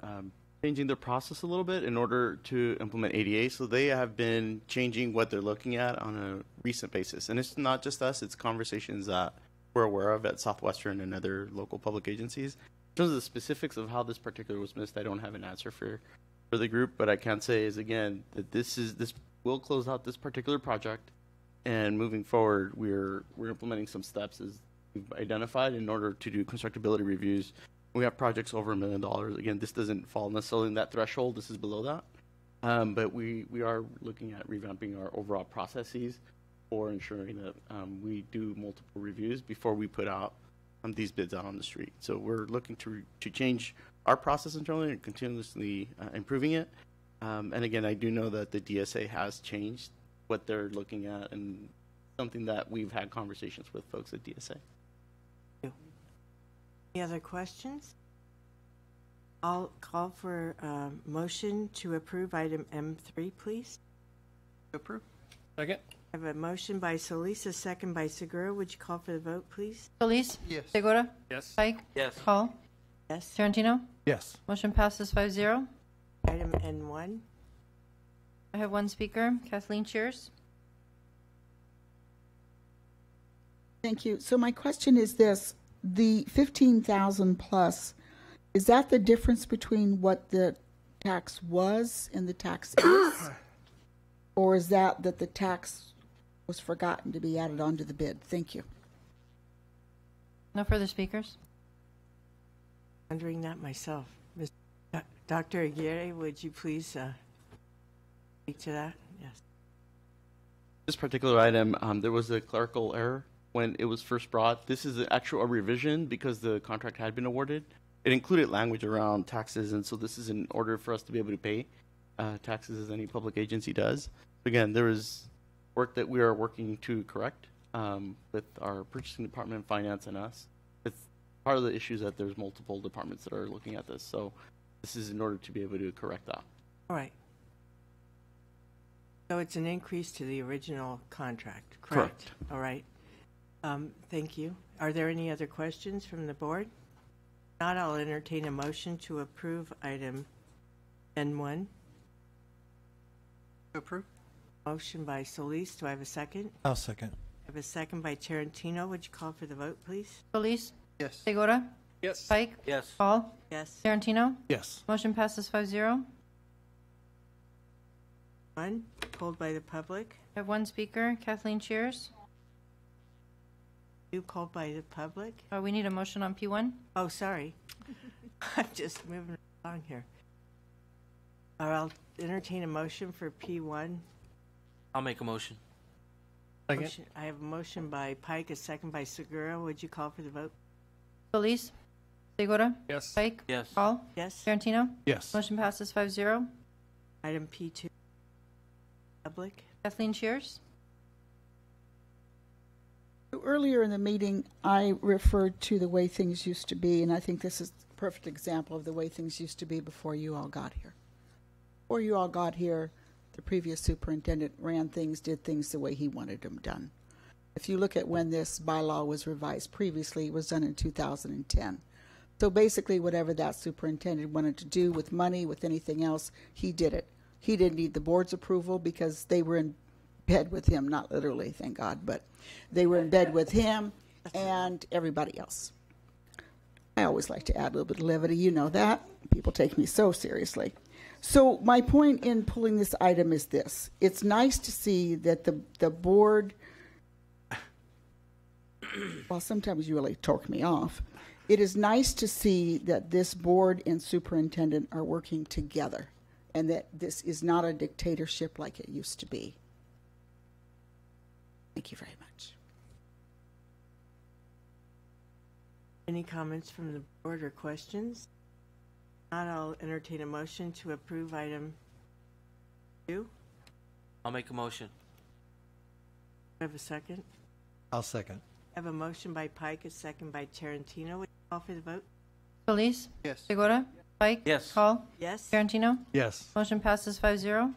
changing their process a little bit in order to implement ADA. So they have been changing what they're looking at on a recent basis. And it's not just us, it's conversations that we're aware of at Southwestern and other local public agencies. In terms of the specifics of how this particular was missed, I don't have an answer for the group, but I can say is, again, that this will close out this particular project. And moving forward, we're implementing some steps as we've identified in order to do constructability reviews. We have projects over $1 million. Again, this doesn't fall necessarily in that threshold. This is below that. But we are looking at revamping our overall processes for ensuring that we do multiple reviews before we put out these bids out on the street. So we're looking to change our process internally and continuously improving it. And again, I do know that the DSA has changed what they're looking at, and something that we've had conversations with folks at DSA. Any other questions? I'll call for a motion to approve item M3, please. Approve. Second. I have a motion by Solis, a second by Segura. Would you call for the vote, please? Solis? Yes. Segura? Yes. Pike? Yes. Hall? Yes. Tarantino? Yes. Motion passes 5-0. Item N1. I have one speaker, Kathleen Shears. Thank you. So my question is this: the 15,000 plus, is that the difference between what the tax was and the tax is, or is that the tax was forgotten to be added onto the bid? Thank you. No further speakers. Wondering that myself. Dr. Aguirre, would you please speak to that? Yes. This particular item, there was a clerical error when it was first brought. This is actually a revision because the contract had been awarded. It included language around taxes, and so this is in order for us to be able to pay taxes as any public agency does. Again, there is work that we are working to correct with our purchasing department, finance, and us. It's part of the issue is that there's multiple departments that are looking at this, so this is in order to be able to correct that. All right. So it's an increase to the original contract, correct? All right. Thank you. Are there any other questions from the board? If not, I'll entertain a motion to approve item N1. Approve. Motion by Solis. Do I have a second? I'll second. I have a second by Tarantino. Would you call for the vote, please? Solis? Yes. Segura? Yes. Pike? Yes. Hall? Yes. Tarantino? Yes. Motion passes 5-0. One, called by the public. I have one speaker, Kathleen Shears. Two, called by the public. We need a motion on P1. Oh, sorry. I'm just moving along here. I'll entertain a motion for P1. I'll make a motion. Motion, I have a motion by Pike, a second by Segura. Would you call for the vote? Solis? Segura? Yes. Pike? Yes. Hall? Yes. Tarantino? Yes. Motion passes 5-0. Item P2. Public. Kathleen Shears? Earlier in the meeting, I referred to the way things used to be, and I think this is a perfect example of the way things used to be before you all got here. Before you all got here, the previous superintendent ran things, did things the way he wanted them done. If you look at when this bylaw was revised previously, it was done in 2010. So basically, whatever that superintendent wanted to do with money, with anything else, he did it. He didn't need the board's approval because they were in bed with him, not literally, thank God, but they were in bed with him and everybody else. I always like to add a little bit of levity, you know that. People take me so seriously. So my point in pulling this item is this. It's nice to see that the board, well, sometimes you really torque me off. It is nice to see that this board and superintendent are working together and that this is not a dictatorship like it used to be. Thank you very much. Any comments from the board or questions? If not, I'll entertain a motion to approve item 2. I'll make a motion. I have a second. I'll second. I have a motion by Pike, a second by Tarantino. Would you call for the vote? Solis? Yes. Segura? Pike? Yes. Hall? Yes. Tarantino? Yes. Motion passes 5-0.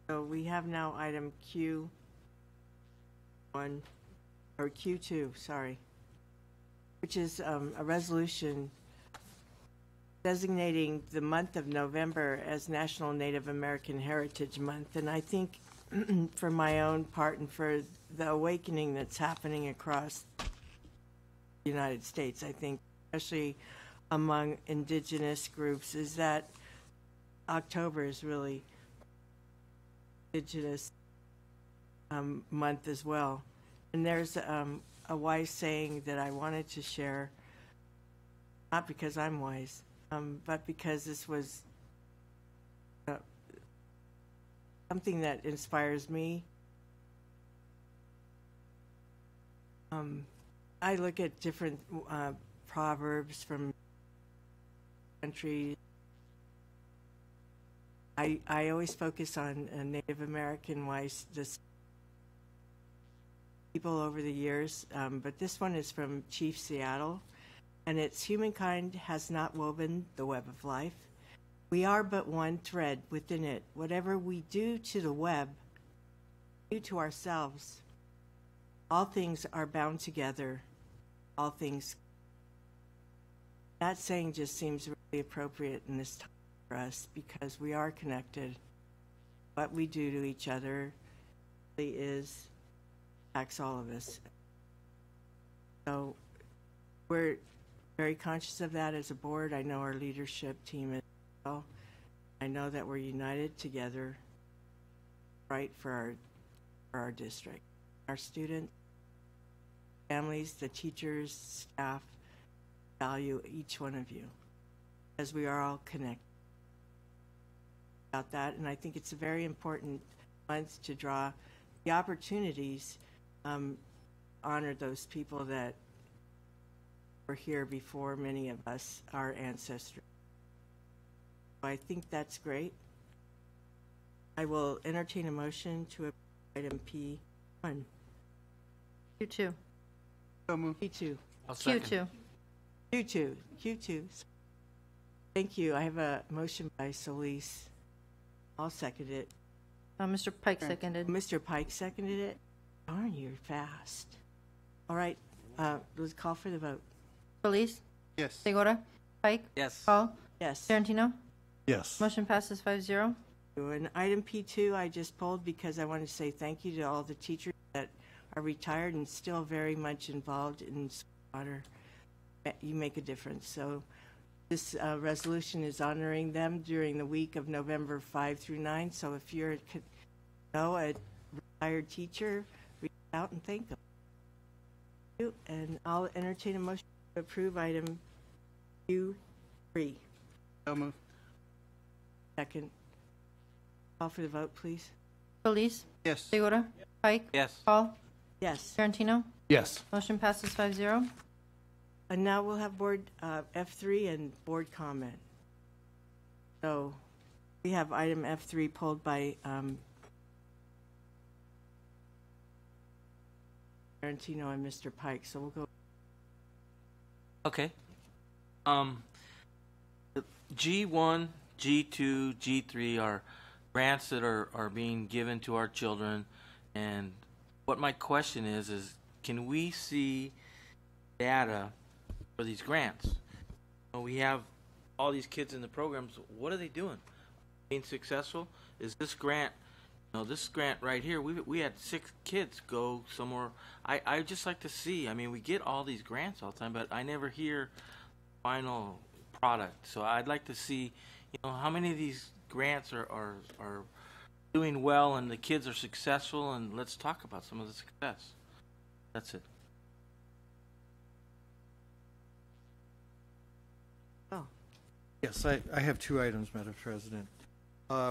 So we have now item Q1, or Q2, sorry, which is a resolution designating the month of November as National Native American Heritage Month. And I think for my own part and for the awakening that's happening across the United States, I think, especially among indigenous groups, is that October is really indigenous month as well. And there's a wise saying that I wanted to share, not because I'm wise, but because this was something that inspires me. I look at different proverbs from countries. I always focus on Native American wise just people over the years, but this one is from Chief Seattle, and it's humankind has not woven the web of life. We are but one thread within it. Whatever we do to the web, we do to ourselves. All things are bound together. All things. That saying just seems really appropriate in this time for us because we are connected. What we do to each other really is impacts all of us. So we're very conscious of that as a board. I know our leadership team as well. I know that we're united together, right, for our district. Our students, families, the teachers, staff value each one of you as we are all connected about that. And I think it's a very important month to draw the opportunities, honor those people that were here before many of us, our ancestors. So I think that's great. I will entertain a motion to item P1. Q2. So move. P2. I'll second. Q2. Q2. Q2. Thank you. I have a motion by Solis. I'll second it. Mr. Pike seconded. Mr. Pike seconded it. Darn, you're fast. All right, let's call for the vote. Solis? Yes. Segura? Pike? Yes. Hall? Yes. Tarantino? Yes. Motion passes 5-0. And item P2, I just pulled because I wanted to say thank you to all the teachers that are retired and still very much involved in water. You make a difference. So this resolution is honoring them during the week of November 5 through 9. So if you're a retired teacher, reach out and thank them. And I'll entertain a motion to approve item Q3. So move. Second. Call for the vote, please. Solis? Yes. Segura? Pike? Yes. Hall? Yes. Tarantino? Yes. Motion passes 5-0. And now we'll have board F3 and board comment. So we have item F3 pulled by Tarantino and Mr. Pike. So we'll go. Okay. G1, G2, G3 are grants that are being given to our children, and what my question is can we see data for these grants? We have all these kids in the programs. What are they doing? Being successful? Is this grant, this grant right here, we had 6 kids go somewhere. I just like to see, we get all these grants all the time, but I never hear final product. So I'd like to see, how many of these grants are doing well and the kids are successful, and let's talk about some of the success. That's it. Oh. Yes, I have 2 items, Madam President.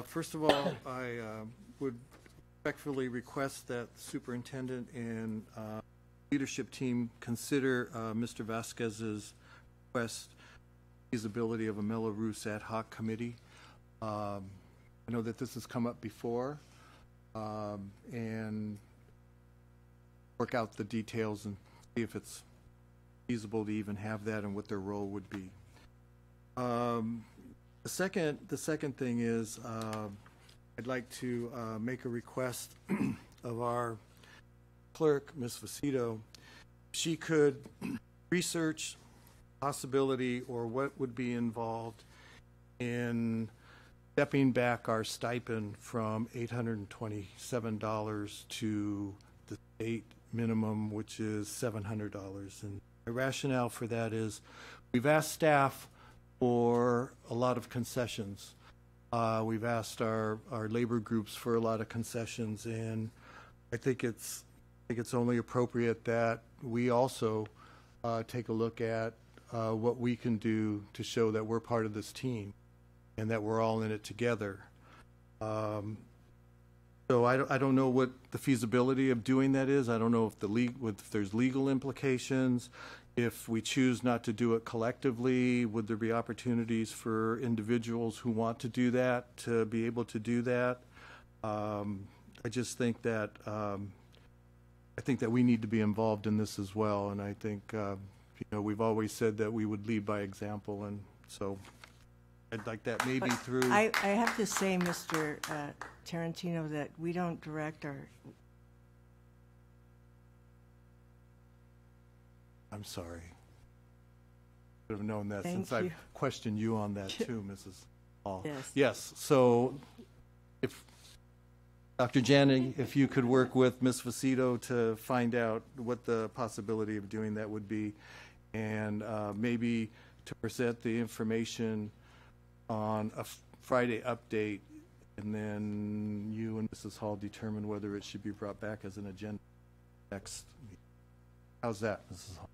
First of all, I would respectfully request that the superintendent and leadership team consider Mr. Vasquez's request feasibility of a Mello-Roos ad hoc committee. I know that this has come up before, and work out the details and see if it's feasible to even have that and what their role would be. The second thing is I'd like to make a request of our clerk, Ms. Vacito. She could research possibility or what would be involved in stepping back our stipend from $827 to the state minimum, which is $700. And the rationale for that is we've asked staff for a lot of concessions. We've asked our labor groups for a lot of concessions, and I think it's only appropriate that we also take a look at what we can do to show that we're part of this team and that we're all in it together. So I don't know what the feasibility of doing that is. I don't know if if there's legal implications. If we choose not to do it collectively, would there be opportunities for individuals who want to do that to be able to do that? I just think that we need to be involved in this as well, and I think we've always said that we would lead by example, and so I'd like that maybe through. I have to say, Mr. Tarantino, that we don't direct our. I'm sorry. Should have known that Thank since you. I've questioned you on that too, Mrs. Hall. Yes. Yes. So, if Dr. Janning, if you could work with Ms. Vacito to find out what the possibility of doing that would be, and maybe to present the information on a Friday update, and then you and Mrs. Hall determine whether it should be brought back as an agenda next meeting. How's that, Mrs. Hall?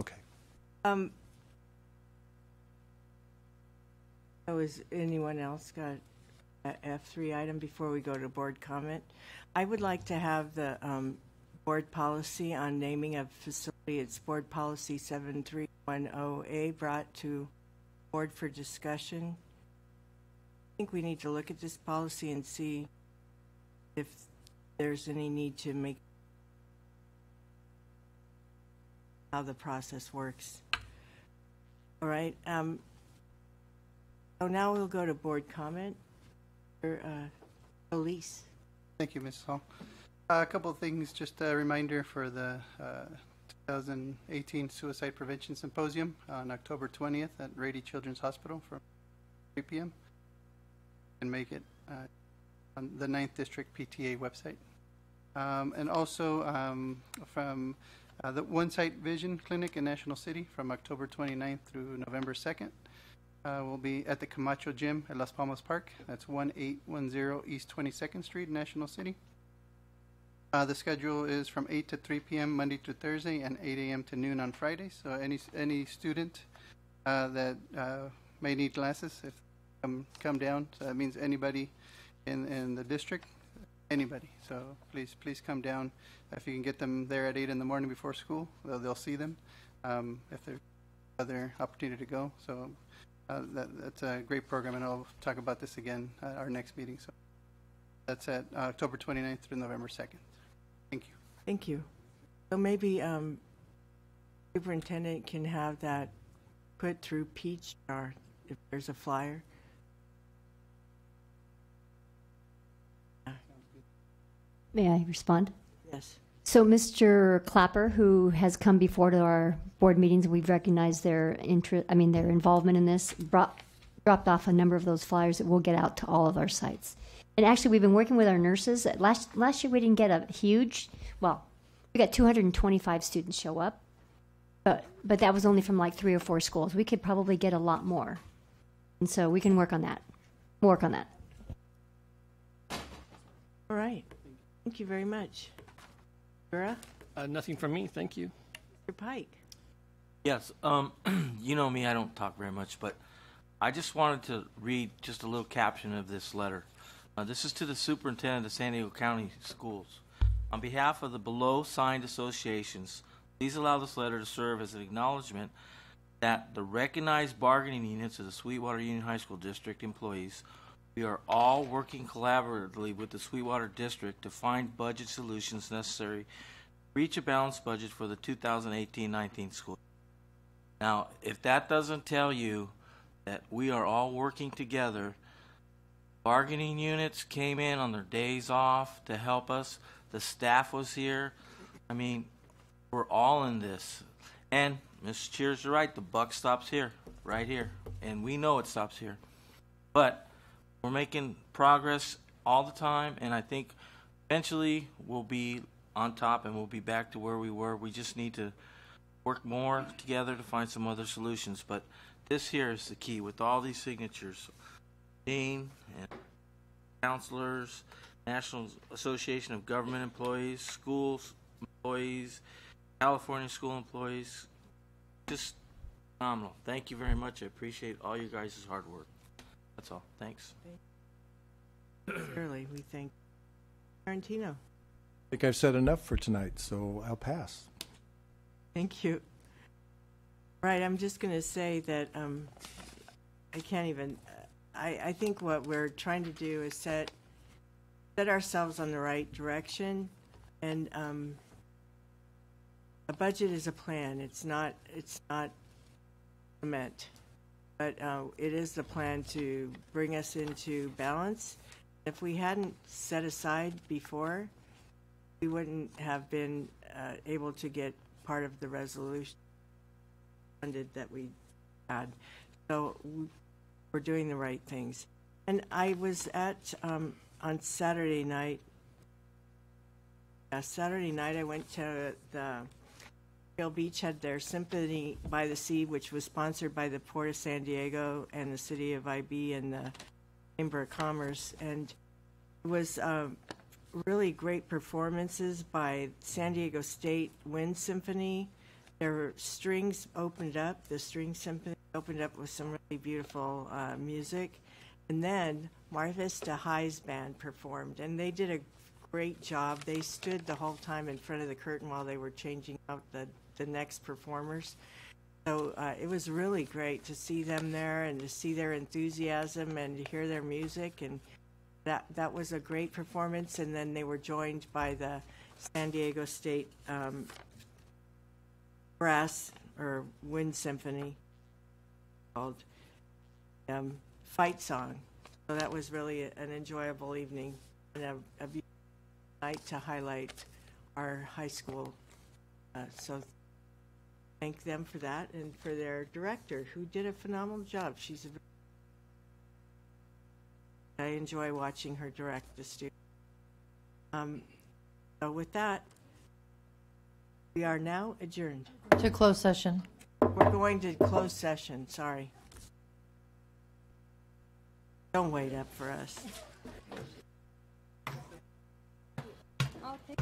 Okay. So is anyone else got a F3 item before we go to board comment? I would like to have the board policy on naming of facility. It's board policy 7310A brought to board for discussion. I think we need to look at this policy and see if there's any need to make how the process works. All right. So now we'll go to board comment. Elise. Thank you, Mrs. Hall. A couple of things, just a reminder for the 2018 Suicide Prevention Symposium on October 20th at Rady Children's Hospital from 3 p.m. And make it on the 9th District PTA website. And also from the One Sight Vision Clinic in National City from October 29th through November 2nd. We'll be at the Camacho Gym at Las Palmas Park. That's 1810 East 22nd Street, National City. The schedule is from 8 to 3 p.m. Monday to Thursday and 8 a.m. to noon on Friday. So any student that may need glasses, if come down, so that means anybody in the district, anybody. So please come down. If you can get them there at 8 in the morning before school, they'll see them. If there's other opportunity to go, so that's a great program, and I'll talk about this again at our next meeting. So that's at October 29th through November 2nd. Thank you. Thank you. So maybe superintendent can have that put through Peach Jar if there's a flyer. May I respond? Yes. So Mr. Clapper, who has come before to our board meetings, we've recognized their interest, their involvement in this, dropped off a number of those flyers that we'll get out to all of our sites. And actually, we've been working with our nurses. Last year, we didn't get a huge, we got 225 students show up, but that was only from like 3 or 4 schools. We could probably get a lot more. And so we can work on that. All right. Thank you very much. Vera? Nothing from me, thank you. Mr. Pike. Yes, you know me, I don't talk very much, but I just wanted to read just a little caption of this letter. This is to the superintendent of San Diego County Schools. On behalf of the below signed associations, please allow this letter to serve as an acknowledgement that the recognized bargaining units of the Sweetwater Union High School District employees, we are all working collaboratively with the Sweetwater District to find budget solutions necessary to reach a balanced budget for the 2018-19 school year. Now, if that doesn't tell you that we are all working together, bargaining units came in on their days off to help us. The staff was here. We're all in this. And Mr. Cheers, you're right. The buck stops here, right here. And we know it stops here. But we're making progress all the time, and I think eventually we'll be on top and we'll be back to where we were. We just need to work more together to find some other solutions. But this here is the key with all these signatures. Dean and counselors, National Association of Government Employees, schools employees, California school employees, just phenomenal. Thank you very much. I appreciate all you guys' hard work. That's all. Thanks. Surely, we thank Tarantino. I think I've said enough for tonight, so I'll pass. Thank you. Right, I'm just going to say that I can't even. I think what we're trying to do is set ourselves on the right direction, and a budget is a plan. It's not cement, but it is the plan to bring us into balance. If we hadn't set aside before, we wouldn't have been able to get part of the resolution funded that we had. So we're doing the right things. And I was at, on Saturday night, I went to the Trail Beach, had their Symphony by the Sea, which was sponsored by the Port of San Diego and the City of IB and the Chamber of Commerce. And it was really great performances by San Diego State Wind Symphony. Their strings opened up, the string symphony opened up with some really beautiful music. And then Mar Vista High's band performed, and they did a great job. They stood the whole time in front of the curtain while they were changing out the next performers. So it was really great to see them there and to see their enthusiasm and to hear their music, and that was a great performance. And then they were joined by the San Diego State Brass or Wind Symphony called fight song. So that was really an enjoyable evening and a beautiful night to highlight our high school. So thank them for that and for their director, who did a phenomenal job. I enjoy watching her direct the students. So with that, we are now adjourned. To close session. We're going to close session, sorry. Don't wait up for us. I'll take